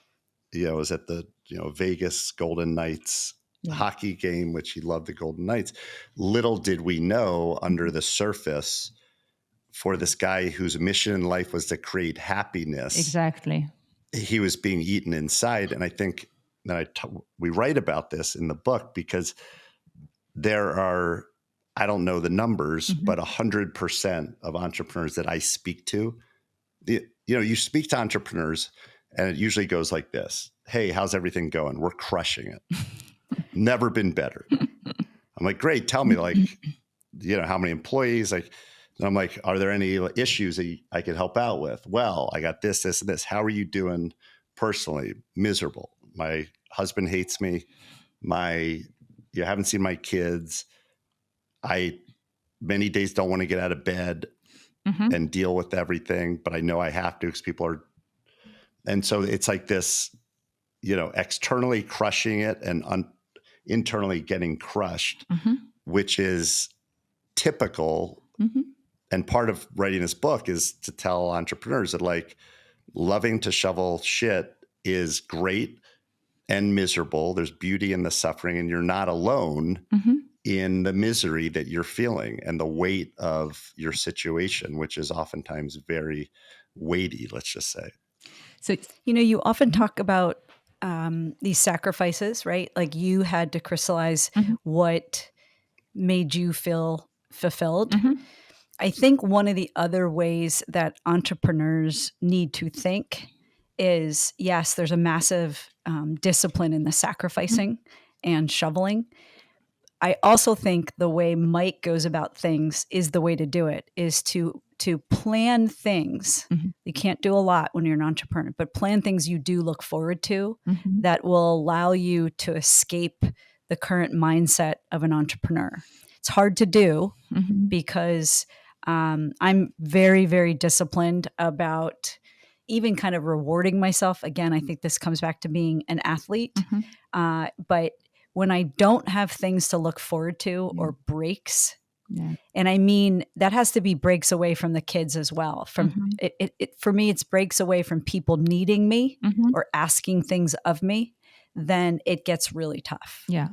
was at the, Vegas Golden Knights hockey game, which he loved the Golden Knights. Little did we know under the surface for this guy whose mission in life was to create happiness. Exactly. He was being eaten inside. And I think that we write about this in the book because there are, I don't know the numbers, but 100% of entrepreneurs that I speak to, you speak to entrepreneurs and it usually goes like this. Hey, how's everything going? We're crushing it. Never been better. I'm like, great. Tell me, like, how many employees? Like, and I'm like, are there any issues that I could help out with? Well, I got this, and this. How are you doing personally? Miserable. My husband hates me. You haven't seen my kids. I many days don't want to get out of bed and deal with everything, but I know I have to because people are. And so it's like this, externally crushing it and internally getting crushed, which is typical. And part of writing this book is to tell entrepreneurs that, like, loving to shovel shit is great and miserable. There's beauty in the suffering, and you're not alone in the misery that you're feeling and the weight of your situation, which is oftentimes very weighty, let's just say. So, you often talk about these sacrifices, right? Like you had to crystallize what made you feel fulfilled. I think one of the other ways that entrepreneurs need to think is, yes, there's a massive discipline in the sacrificing and shoveling. I also think the way Mike goes about things is the way to do it, is to plan things. You can't do a lot when you're an entrepreneur, but plan things you do look forward to that will allow you to escape the current mindset of an entrepreneur. It's hard to do because I'm very, very disciplined about even kind of rewarding myself. Again, I think this comes back to being an athlete. But when I don't have things to look forward to or breaks, and I mean, that has to be breaks away from the kids as well. From for me, it's breaks away from people needing me or asking things of me, then it gets really tough. Yeah.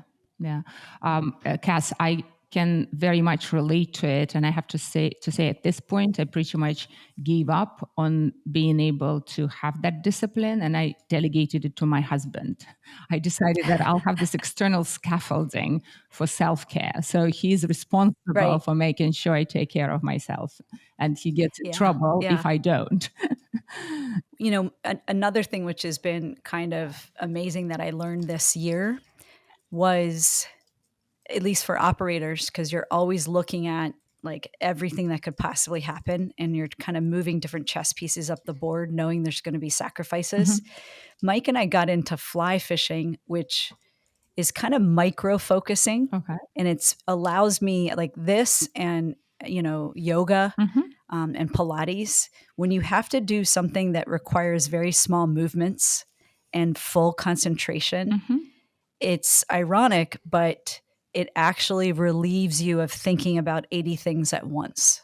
Kass, I can very much relate to it. And I have to say at this point, I pretty much gave up on being able to have that discipline, and I delegated it to my husband. I decided that I'll have this external scaffolding for self-care. So he's responsible for making sure I take care of myself, and he gets in trouble if I don't. Another thing which has been kind of amazing that I learned this year was, at least for operators, because you're always looking at like everything that could possibly happen and you're kind of moving different chess pieces up the board, knowing there's going to be sacrifices. Mike and I got into fly fishing, which is kind of micro focusing. And it's allows me like this and, yoga and Pilates. When you have to do something that requires very small movements and full concentration, it's ironic, but it actually relieves you of thinking about 80 things at once.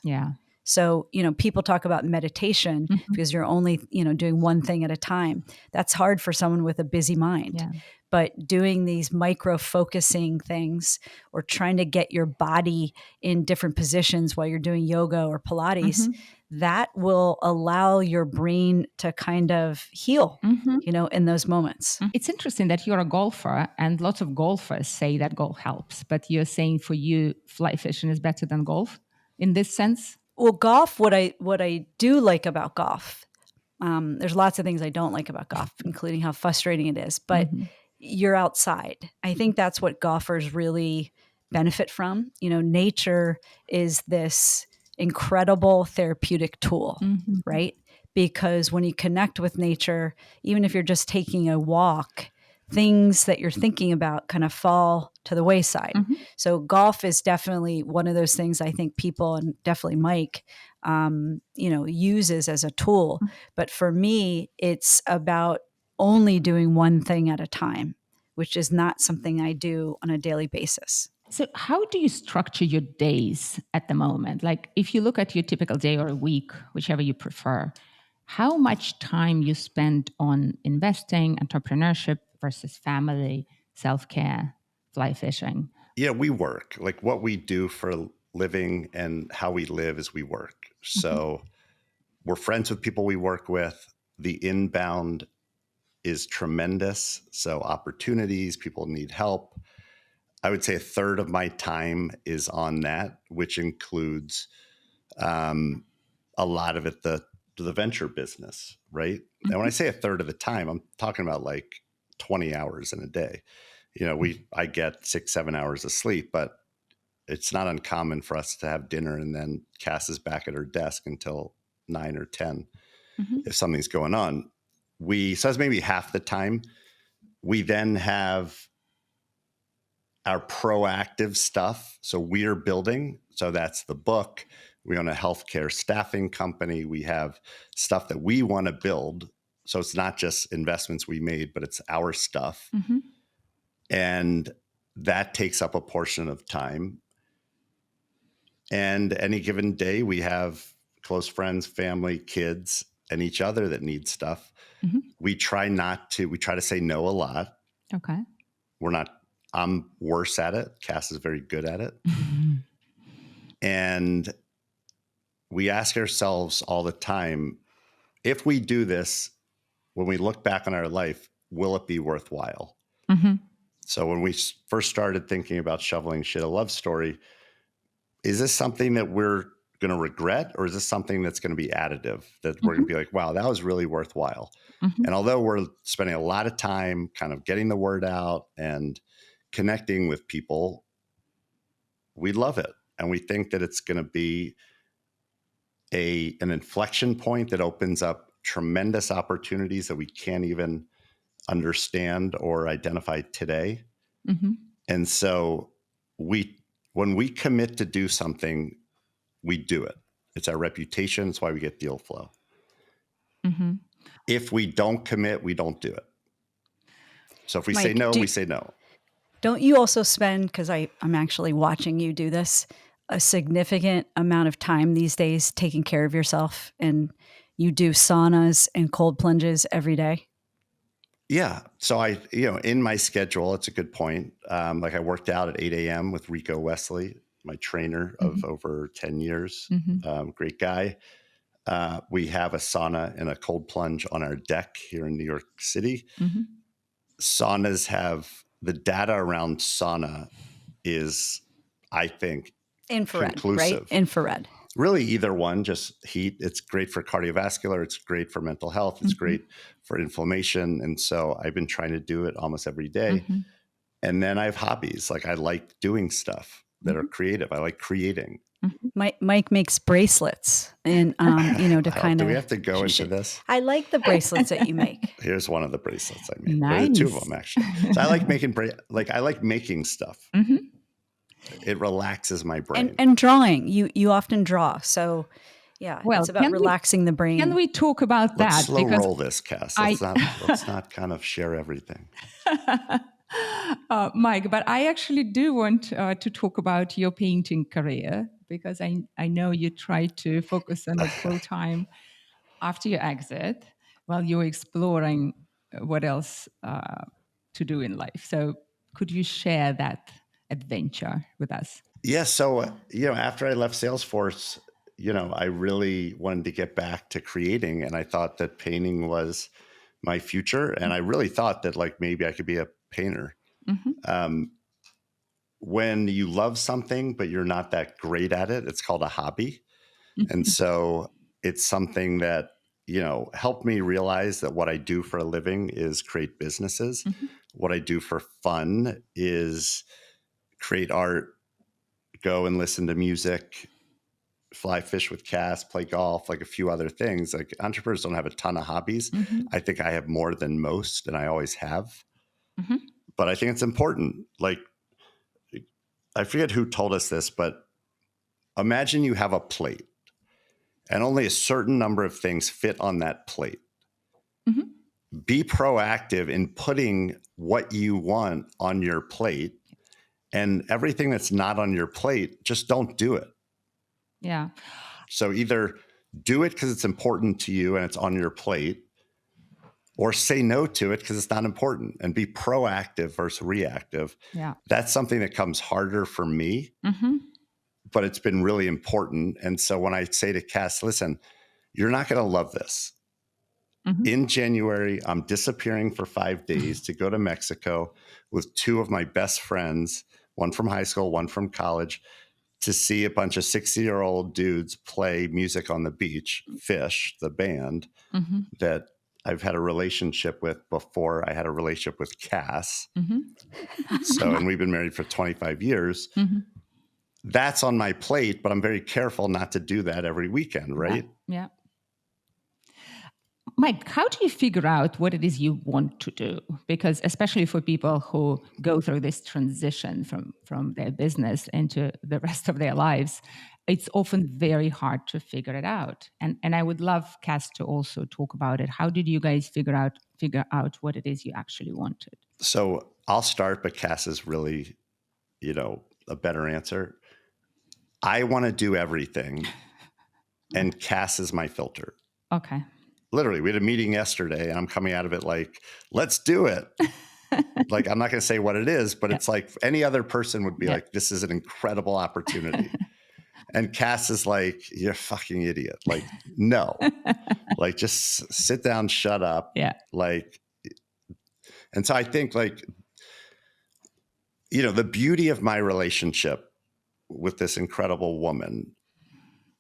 So, people talk about meditation because you're only, doing one thing at a time. That's hard for someone with a busy mind. But doing these micro focusing things or trying to get your body in different positions while you're doing yoga or Pilates, that will allow your brain to kind of heal, in those moments. It's interesting that you're a golfer, and lots of golfers say that golf helps, but you're saying for you, fly fishing is better than golf in this sense? Well, golf, what I do like about golf, there's lots of things I don't like about golf, including how frustrating it is, but you're outside. I think that's what golfers really benefit from. Nature is this incredible therapeutic tool, right? Because when you connect with nature, even if you're just taking a walk, things that you're thinking about kind of fall to the wayside. So golf is definitely one of those things I think people, and definitely Mike, uses as a tool. But for me, it's about only doing one thing at a time, which is not something I do on a daily basis. So how do you structure your days at the moment? Like if you look at your typical day or a week, whichever you prefer, how much time you spend on investing, entrepreneurship versus family, self-care, fly fishing? Yeah, we work. Like what we do for living and how we live is we work. So we're friends with people we work with. The inbound is tremendous. So opportunities, people need help. I would say a third of my time is on that, which includes a lot of it, the venture business, right? And when I say a third of the time, I'm talking about like 20 hours in a day. I get 6-7 hours of sleep, but it's not uncommon for us to have dinner and then Kass is back at her desk until 9 or 10 if something's going on. So that's maybe half the time. We then have our proactive stuff. So we're building. So that's the book. We own a healthcare staffing company. We have stuff that we want to build. So it's not just investments we made, but it's our stuff. And that takes up a portion of time. And any given day, we have close friends, family, kids, and each other that need stuff. We try to say no a lot. Okay. I'm worse at it. Kass is very good at it. And we ask ourselves all the time, if we do this, when we look back on our life, will it be worthwhile? So when we first started thinking about Shoveling Shit, a love story, is this something that we're going to regret, or is this something that's going to be additive, that we're going to be like, wow, that was really worthwhile? And although we're spending a lot of time kind of getting the word out and connecting with people, we love it. And we think that it's going to be an inflection point that opens up tremendous opportunities that we can't even understand or identify today. And so when we commit to do something, we do it. It's our reputation. It's why we get deal flow. If we don't commit, we don't do it. So if we say no, we say no. Don't you also spend, because I'm actually watching you do this, a significant amount of time these days taking care of yourself, and you do saunas and cold plunges every day? Yeah. So in my schedule, it's a good point. Like I worked out at 8 a.m. with Rico Wesley, my trainer of over 10 years. Great guy. We have a sauna and a cold plunge on our deck here in New York City. Saunas the data around sauna is, I think, infrared, conclusive. Right? Infrared. Really either one, just heat. It's great for cardiovascular. It's great for mental health. It's great for inflammation. And so I've been trying to do it almost every day. And then I have hobbies. Like I like doing stuff that are creative. I like creating. Mike makes bracelets, and to kind of. Do we have to go into this? I like the bracelets that you make. Here's one of the bracelets I made. Nice. There are 2 of them actually. So I like making stuff. It relaxes my brain. And drawing. You often draw, so yeah. Well, it's about relaxing the brain. Can we talk about that? Let's slow roll this, Kass. Let's not kind of share everything. Mike, but I actually do want to talk about your painting career, because I know you tried to focus on it full time after your exit while you were exploring what else to do in life. So could you share that adventure with us? Yeah. So, after I left Salesforce, I really wanted to get back to creating, and I thought that painting was my future. And I really thought that maybe I could be a painter. When you love something, but you're not that great at it, it's called a hobby. And so it's something that, helped me realize that what I do for a living is create businesses. What I do for fun is create art, go and listen to music, fly fish with Kass, play golf, like a few other things. Like entrepreneurs don't have a ton of hobbies. I think I have more than most, and I always have. But I think it's important. Like, I forget who told us this, but imagine you have a plate and only a certain number of things fit on that plate. Be proactive in putting what you want on your plate, and everything that's not on your plate, just don't do it. Yeah. So either do it because it's important to you and it's on your plate, or say no to it because it's not important, and be proactive versus reactive. Yeah. That's something that comes harder for me. but it's been really important. And so when I say to Kass, listen, you're not going to love this. Mhm. In January, I'm disappearing for 5 days to go to Mexico with two of my best friends, one from high school, one from college, to see a bunch of 60-year-old dudes play music on the beach, Fish, the band Mhm. that I've had a relationship with before I had a relationship with Kass. Mhm. So, and we've been married for 25 years. Mhm. That's on my plate, but I'm very careful not to do that every weekend, right? Yeah. Mike, how do you figure out what it is you want to do? Because especially for people who go through this transition from their business into the rest of their lives, it's often very hard to figure it out. And I would love Kass to also talk about it. How did you guys figure out what it is you actually wanted? So I'll start, but Kass is really, a better answer. I want to do everything, and Kass is my filter. Okay. Literally, we had a meeting yesterday, and I'm coming out of it like, let's do it. Like, I'm not going to say what it is, but it's like any other person would be like, this is an incredible opportunity. And Kass is like, you're a fucking idiot. Like, no, like, just sit down, shut up. Yeah. Like, and so I think like, the beauty of my relationship with this incredible woman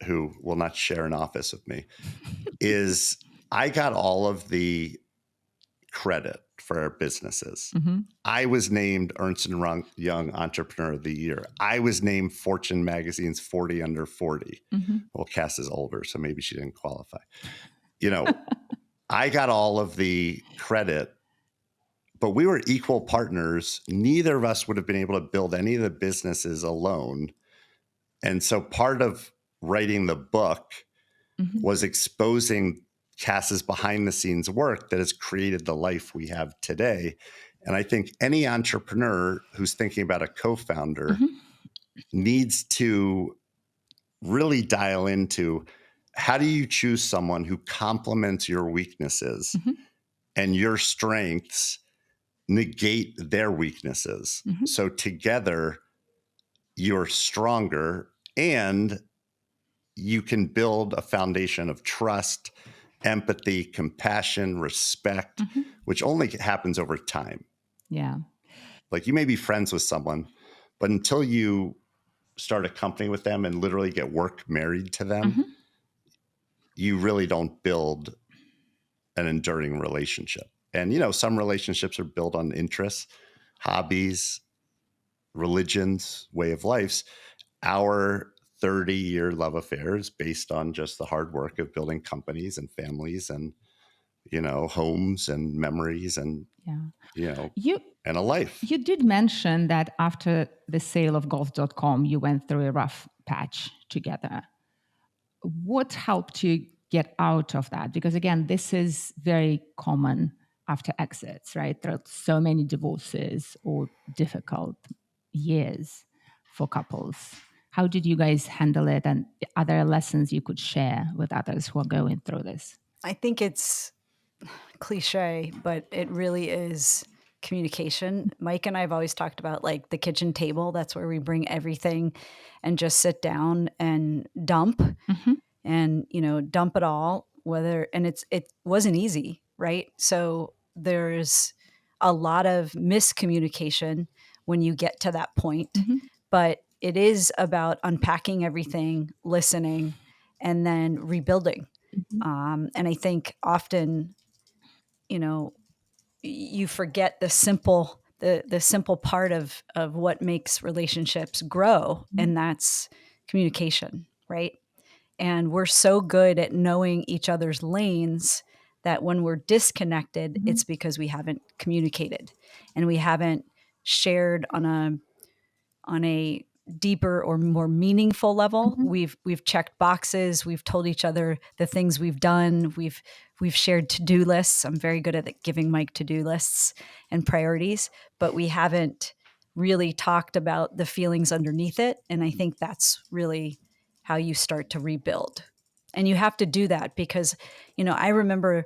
who will not share an office with me is I got all of the credit for our businesses. Mm-hmm. I was named Ernst & Young Entrepreneur of the Year. I was named Fortune Magazine's 40 Under 40. Mm-hmm. Well, Kass is older, so maybe she didn't qualify. I got all of the credit, but we were equal partners. Neither of us would have been able to build any of the businesses alone. And so part of writing the book was exposing Kass's behind the scenes work that has created the life we have today. And I think any entrepreneur who's thinking about a co-founder needs to really dial into how do you choose someone who complements your weaknesses and your strengths negate their weaknesses. So together you're stronger and you can build a foundation of trust, empathy, compassion, respect, which only happens over time. Yeah. Like you may be friends with someone, but until you start a company with them and literally get work married to them, you really don't build an enduring relationship. And, some relationships are built on interests, hobbies, religions, way of lives. Our 30-year love affair is based on just the hard work of building companies and families and, homes and memories and, and a life. You did mention that after the sale of golf.com, you went through a rough patch together. What helped you get out of that? Because again, this is very common after exits, right? There are so many divorces or difficult years for couples. How did you guys handle it? And are there lessons you could share with others who are going through this? I think it's cliche, but it really is communication. Mike and I have always talked about like the kitchen table. That's where we bring everything and just sit down and dump and, dump it all, and it wasn't easy, right? So there's a lot of miscommunication when you get to that point, but it is about unpacking everything, listening, and then rebuilding. And I think often, you forget the simple part of what makes relationships grow, and that's communication, right? And we're so good at knowing each other's lanes that when we're disconnected, it's because we haven't communicated and we haven't shared on a deeper or more meaningful level. We've checked boxes. We've told each other the things we've done. We've shared to-do lists. I'm very good at giving Mike to-do lists and priorities, but we haven't really talked about the feelings underneath it. And I think that's really how you start to rebuild. And you have to do that because, I remember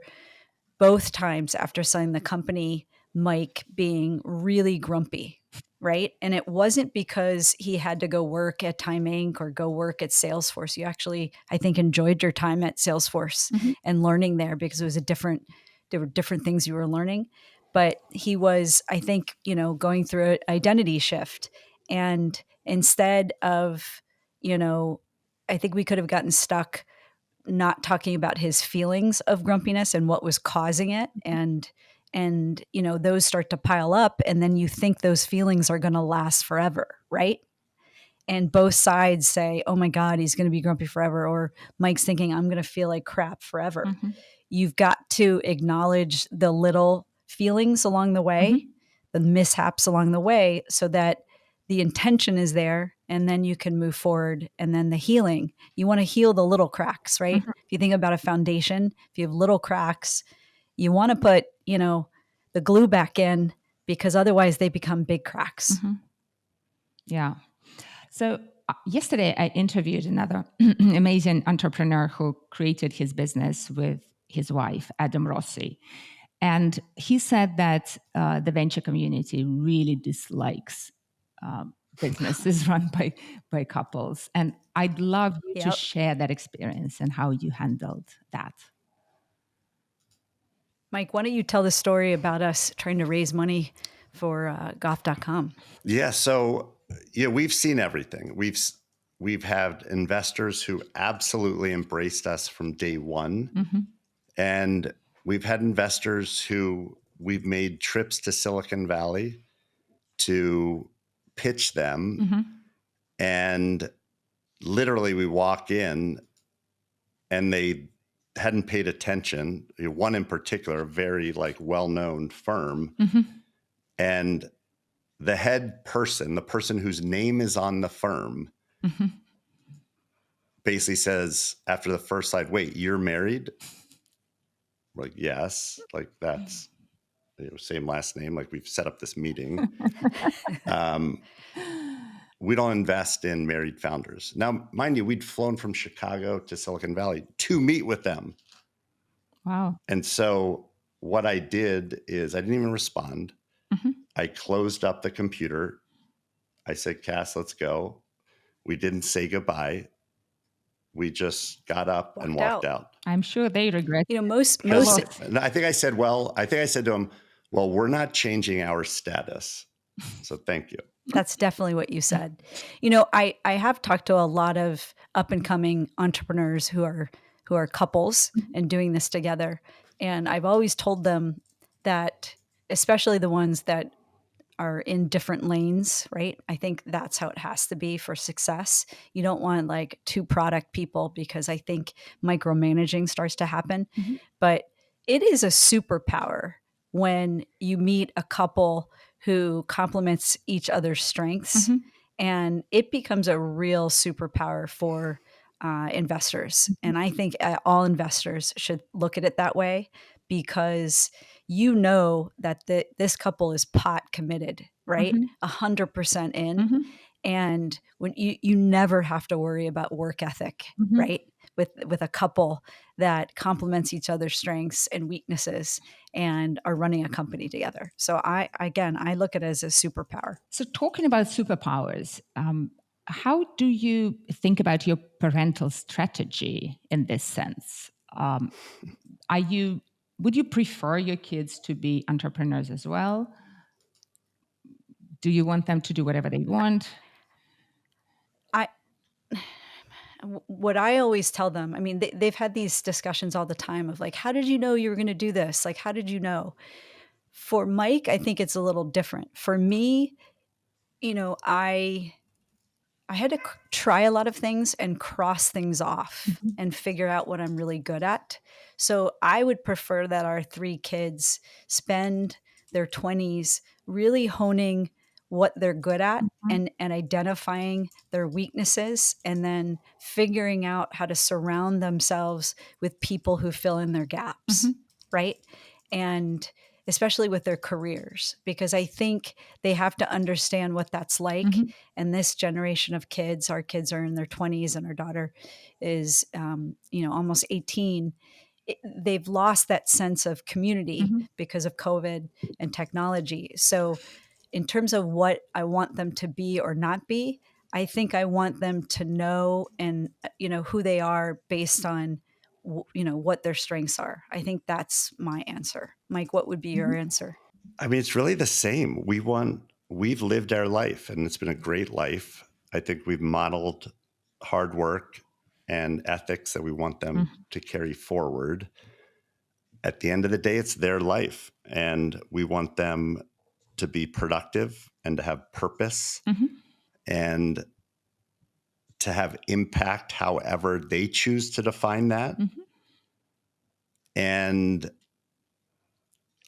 both times after selling the company, Mike being really grumpy, right? And it wasn't because he had to go work at Time Inc. or go work at Salesforce. You actually, I think, enjoyed your time at Salesforce and learning there because it was there were different things you were learning. But he was, I think, going through an identity shift. And instead of, I think we could have gotten stuck not talking about his feelings of grumpiness and what was causing it. And those start to pile up, and then you think those feelings are going to last forever, right? And both sides say, oh my God, he's going to be grumpy forever, or Mike's thinking, I'm going to feel like crap forever. You've got to acknowledge the little feelings along the way, the mishaps along the way, so that the intention is there, and then you can move forward. And then the healing, you want to heal the little cracks, right? If you think about a foundation, if you have little cracks, you want to put, the glue back in, because otherwise they become big cracks. Yeah. So yesterday I interviewed another amazing entrepreneur who created his business with his wife, Adam Rossi. And he said that the venture community really dislikes businesses run by couples. And I'd love you to share that experience and how you handled that. Mike, why don't you tell the story about us trying to raise money for Goth.com? Yeah. So, we've seen everything. We've had investors who absolutely embraced us from day one. And we've had investors who we've made trips to Silicon Valley to pitch them. And literally we walk in and they hadn't paid attention. One in particular, a very well-known firm. And the head person, the person whose name is on the firm, basically says after the first slide, wait, you're married? We're like, yes. That's same last name. We've set up this meeting. We don't invest in married founders. Now, mind you, we'd flown from Chicago to Silicon Valley to meet with them. Wow. And so what I did is I didn't even respond. I closed up the computer. I said, Kass, let's go. We didn't say goodbye. We just got up and walked out. I'm sure they regret. Most. I think I said to him, well, we're not changing our status. So thank you. That's definitely what you said. I have talked to a lot of up and coming entrepreneurs who are couples and doing this together. And I've always told them that, especially the ones that are in different lanes, right? I think that's how it has to be for success. You don't want two product people, because I think micromanaging starts to happen. But it is a superpower when you meet a couple who complements each other's strengths, and it becomes a real superpower for investors. And I think all investors should look at it that way, because that this couple is pot committed, right? 100% in. And when you never have to worry about work ethic, right? With a couple that complements each other's strengths and weaknesses and are running a company together. So I look at it as a superpower. So talking about superpowers, how do you think about your parental strategy in this sense? Would you prefer your kids to be entrepreneurs as well? Do you want them to do whatever they want? What I always tell them, they've had these discussions all the time of how did you know you were going to do this? How did you know? For Mike, I think it's a little different. For me, I had to try a lot of things and cross things off and figure out what I'm really good at. So I would prefer that our 3 kids spend their 20s really honing what they're good at and identifying their weaknesses, and then figuring out how to surround themselves with people who fill in their gaps, right? And especially with their careers, because I think they have to understand what that's like. And this generation of kids, our kids are in their 20s and our daughter is, almost 18. they've lost that sense of community because of COVID and technology. So in terms of what I want them to be or not be, I think I want them to know and who they are based on what their strengths are. I think that's my answer. Mike, what would be your answer? I mean, it's really the same. We've lived our life, and it's been a great life. I think we've modeled hard work and ethics that we want them to carry forward. At the end of the day, it's their life, and we want them to be productive and to have purpose and to have impact however they choose to define that. And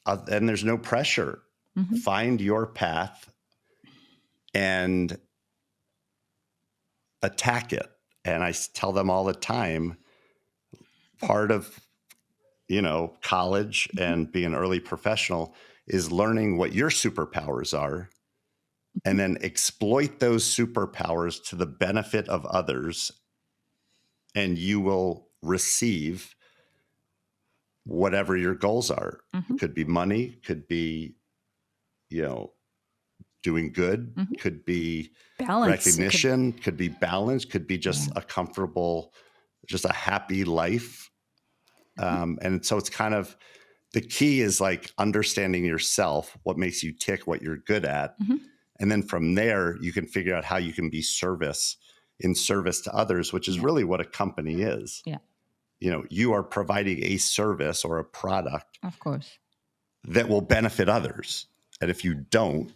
there's no pressure. Find your path and attack it. And I tell them all the time, part of, college and being an early professional is learning what your superpowers are and then exploit those superpowers to the benefit of others. And you will receive whatever your goals are. It could be money, could be, doing good, could be Balance. recognition, could be balance, could be just a comfortable, just a happy life. And so it's kind of, the key is like understanding yourself, what makes you tick, what you're good at. And then from there, you can figure out how you can be in service to others, which is really what a company is. Yeah. You are providing a service or a product, of course, that will benefit others. And if you don't,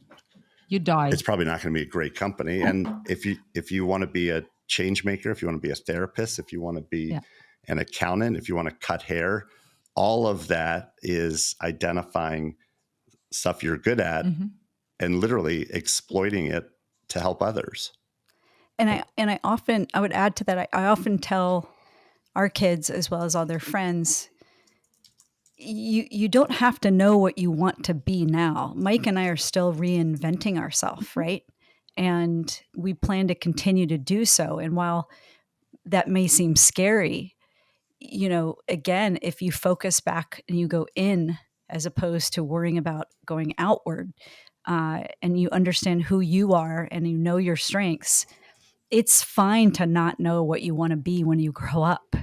you die. It's probably not going to be a great company. And if you want to be a change maker, if you want to be a therapist, if you want to be an accountant, if you want to cut hair, all of that is identifying stuff you're good at and literally exploiting it to help others. And I would add to that, I often tell our kids as well as all their friends, you don't have to know what you want to be now. Mike and I are still reinventing ourselves, right? And we plan to continue to do so. And while that may seem scary, again, if you focus back and you go in as opposed to worrying about going outward, and you understand who you are and you know your strengths, it's fine to not know what you want to be when you grow up.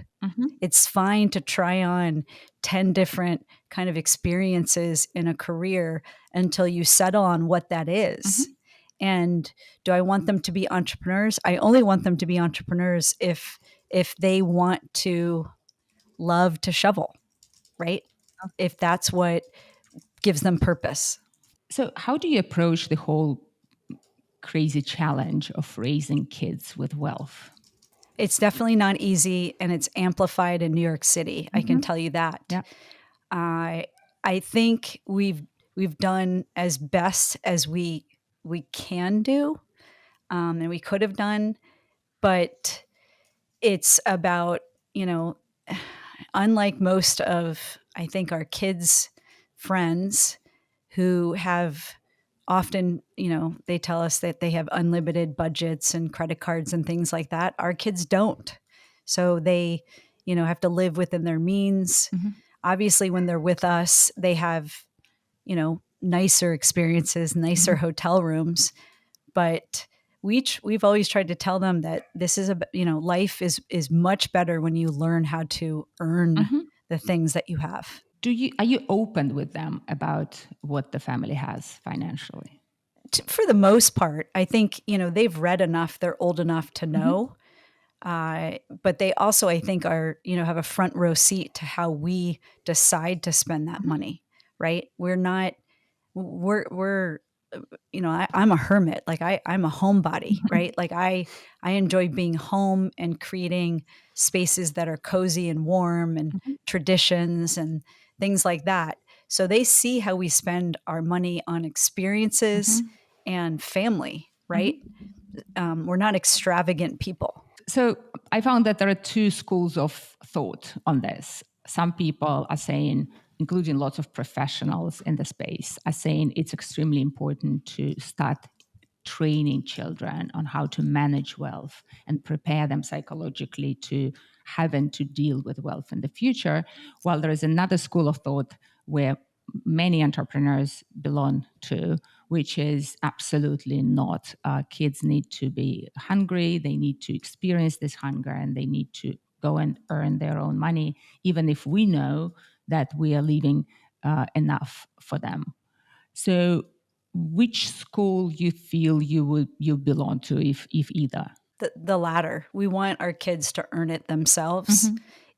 It's fine to try on 10 different kind of experiences in a career until you settle on what that is. And do I want them to be entrepreneurs? I only want them to be entrepreneurs if they want to love to shovel, right? If that's what gives them purpose. So how do you approach the whole crazy challenge of raising kids with wealth? It's definitely not easy, and it's amplified in New York City. I can tell you that. Yeah. I think we've done as best as we can do, and we could have done, but it's about, unlike most of, I think, our kids' friends who have often, they tell us that they have unlimited budgets and credit cards and things like that. Our kids don't. So they, have to live within their means. Obviously, when they're with us, they have, nicer experiences, nicer hotel rooms. But we've always tried to tell them that this is life is much better when you learn how to earn the things that you have. Are you open with them about what the family has financially? For the most part, I think, they've read enough, they're old enough to know. But they also, I think, are, have a front row seat to how we decide to spend that money, right? I'm a hermit. Like I'm a homebody, right? Like I enjoy being home and creating spaces that are cozy and warm and traditions and things like that. So they see how we spend our money on experiences and family, right? We're not extravagant people. So I found that there are two schools of thought on this. Some people are saying, including lots of professionals in the space, are saying it's extremely important to start training children on how to manage wealth and prepare them psychologically to having to deal with wealth in the future. While there is another school of thought where many entrepreneurs belong to, which is absolutely not. Kids need to be hungry, they need to experience this hunger, and they need to go and earn their own money, even if we know that we are leaving enough for them. So which school you feel you belong to, if either? The latter. We want our kids to earn it themselves,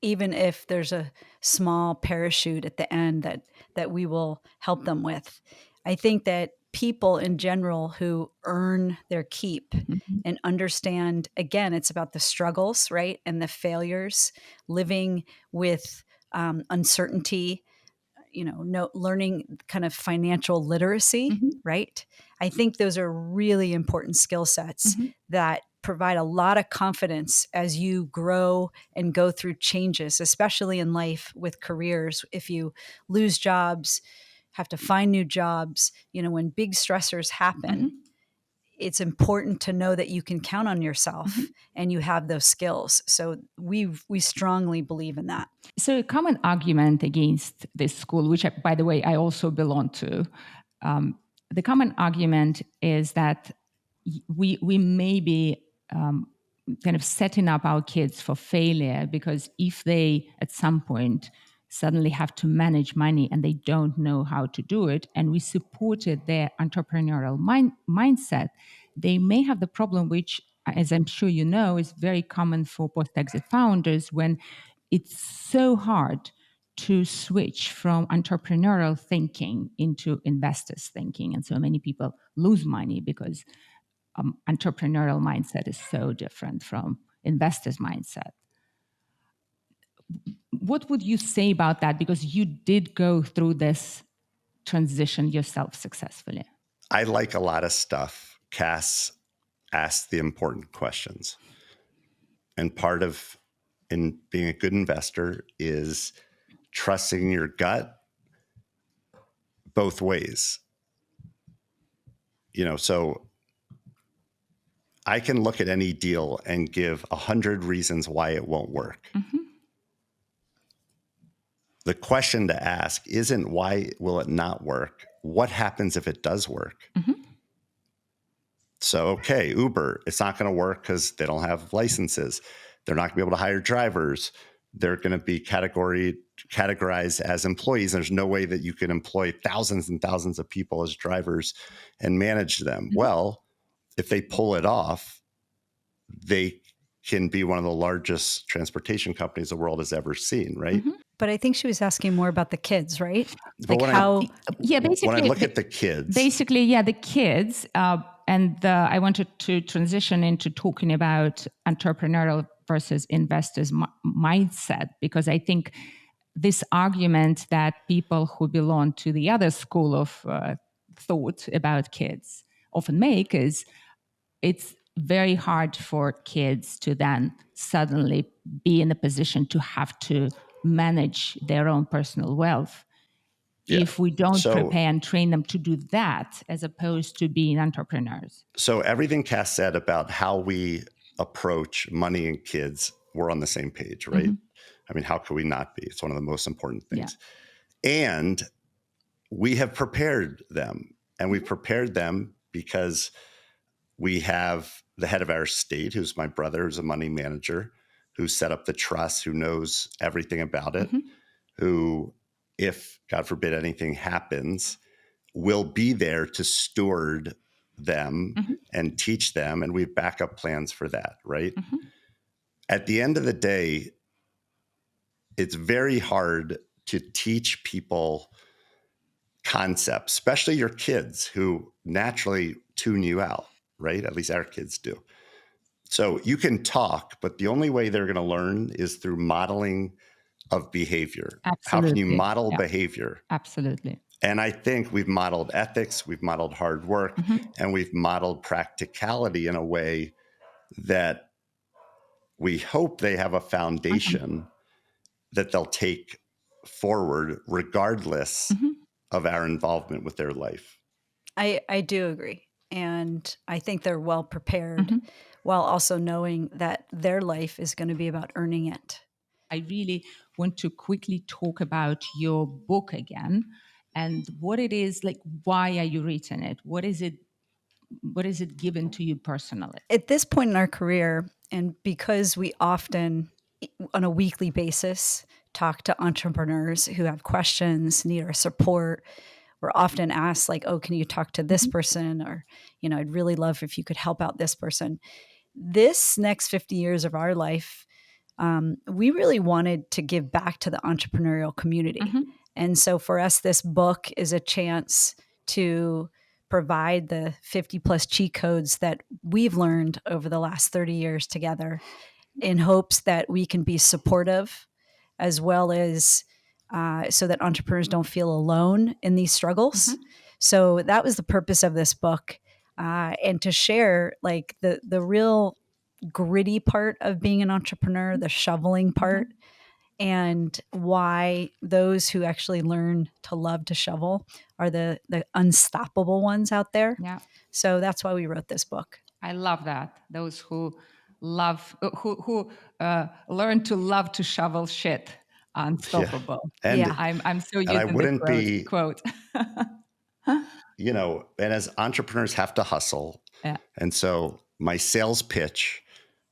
even if there's a small parachute at the end that we will help them with. I think that people in general who earn their keep and understand, again, it's about the struggles, right? And the failures, living with uncertainty, learning kind of financial literacy, right? I think those are really important skill sets that provide a lot of confidence as you grow and go through changes, especially in life with careers. If you lose jobs, have to find new jobs, when big stressors happen, it's important to know that you can count on yourself and you have those skills. So we strongly believe in that. So a common argument against this school, which, by the way, I also belong to, the common argument is that we may be kind of setting up our kids for failure, because if they at some point suddenly have to manage money and they don't know how to do it, and we supported their entrepreneurial mindset, they may have the problem, which, as I'm sure you know, is very common for post-exit founders, when it's so hard to switch from entrepreneurial thinking into investors thinking. And so many people lose money because entrepreneurial mindset is so different from investors' mindset. What would you say about that? Because you did go through this transition yourself successfully. I like a lot of stuff. Kass asked the important questions. And part of in being a good investor is trusting your gut both ways. So I can look at any deal and give 100 reasons why it won't work. The question to ask isn't why will it not work? What happens if it does work? So, okay, Uber, it's not going to work because they don't have licenses. They're not going to be able to hire drivers. They're going to be categorized as employees. There's no way that you can employ thousands and thousands of people as drivers and manage them. Well, if they pull it off, they can be one of the largest transportation companies the world has ever seen, right? But I think she was asking more about the kids, right? But basically, when I look at the kids, the kids, and I wanted to transition into talking about entrepreneurial versus investors' mindset, because I think this argument that people who belong to the other school of thought about kids often make is it's very hard for kids to then suddenly be in a position to have to manage their own personal wealth if we don't prepare and train them to do that, as opposed to being entrepreneurs. So everything Kass said about how we approach money and kids, we're on the same page, right? I mean, how could we not be? It's one of the most important things. And we have prepared them, and we've prepared them because we have the head of our estate, who's my brother, who's a money manager, who set up the trust, who knows everything about it, who, if, God forbid, anything happens, will be there to steward them and teach them. And we have backup plans for that, right? At the end of the day, it's very hard to teach people concepts, especially your kids who naturally tune you out, right? At least our kids do. So you can talk, but the only way they're going to learn is through modeling of behavior. Absolutely. How can you model behavior? Absolutely. And I think we've modeled ethics, we've modeled hard work, and we've modeled practicality in a way that we hope they have a foundation that they'll take forward regardless of our involvement with their life. I do agree. And I think they're well prepared while also knowing that their life is going to be about earning it. I really want to quickly talk about your book again and what it is like. Why are you writing it? What is it given to you personally? At this point in our career, and because we often, on a weekly basis, talk to entrepreneurs who have questions, need our support, we're often asked like, oh, can you talk to this person? Or, I'd really love if you could help out this person. This next 50 years of our life, we really wanted to give back to the entrepreneurial community. And so for us, this book is a chance to provide the 50 plus cheat codes that we've learned over the last 30 years together in hopes that we can be supportive as well as so that entrepreneurs don't feel alone in these struggles. So that was the purpose of this book, and to share like the real gritty part of being an entrepreneur, the shoveling part, and why those who actually learn to love to shovel are the unstoppable ones out there. Yeah. So that's why we wrote this book. I love that. Those who learn to love to shovel shit are unstoppable. And, Yeah. I'm so and I using wouldn't the be, quote. and as entrepreneurs have to hustle. Yeah. And so my sales pitch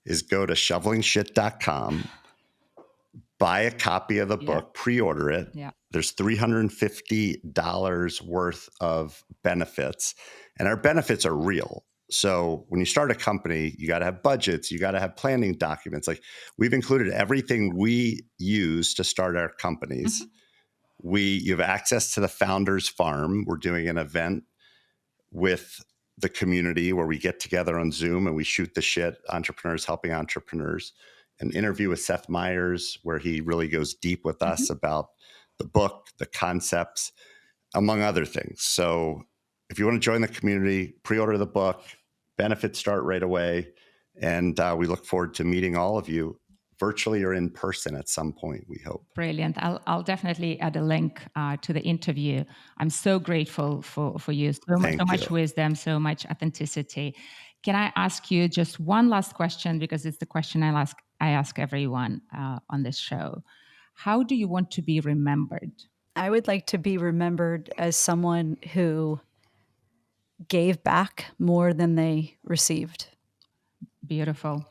is go to shovelingshit.com, buy a copy of the book, pre-order it. Yeah. There's $350 worth of benefits, and our benefits are real. So when you start a company, you got to have budgets, you got to have planning documents. Like we've included everything we use to start our companies. You have access to the founder's farm. We're doing an event with the community where we get together on Zoom and we shoot the shit, entrepreneurs helping entrepreneurs. An interview with Seth Meyers where he really goes deep with us about the book, the concepts, among other things. So if you want to join the community, pre-order the book, benefits start right away. And we look forward to meeting all of you virtually or in person at some point, we hope. Brilliant. I'll definitely add a link to the interview. I'm so grateful for you. So much wisdom, so much authenticity. Can I ask you just one last question, because it's the question I ask everyone on this show. How do you want to be remembered? I would like to be remembered as someone who gave back more than they received. Beautiful.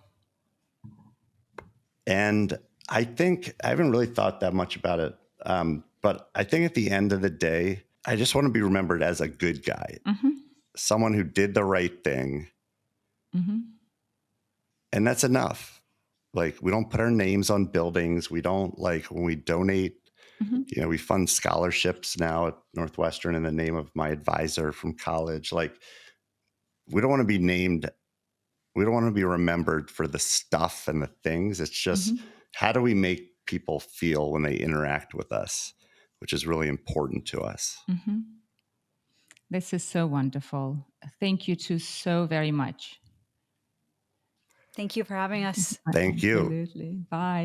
And I think I haven't really thought that much about it. But I think at the end of the day, I just want to be remembered as a good guy, someone who did the right thing. And that's enough. Like we don't put our names on buildings. We don't when we donate, we fund scholarships now at Northwestern in the name of my advisor from college. Like we don't want to be named. We don't want to be remembered for the stuff and the things. It's just how do we make people feel when they interact with us, which is really important to us. This is so wonderful. Thank you two so very much. Thank you for having us. Thank you. Absolutely. Bye.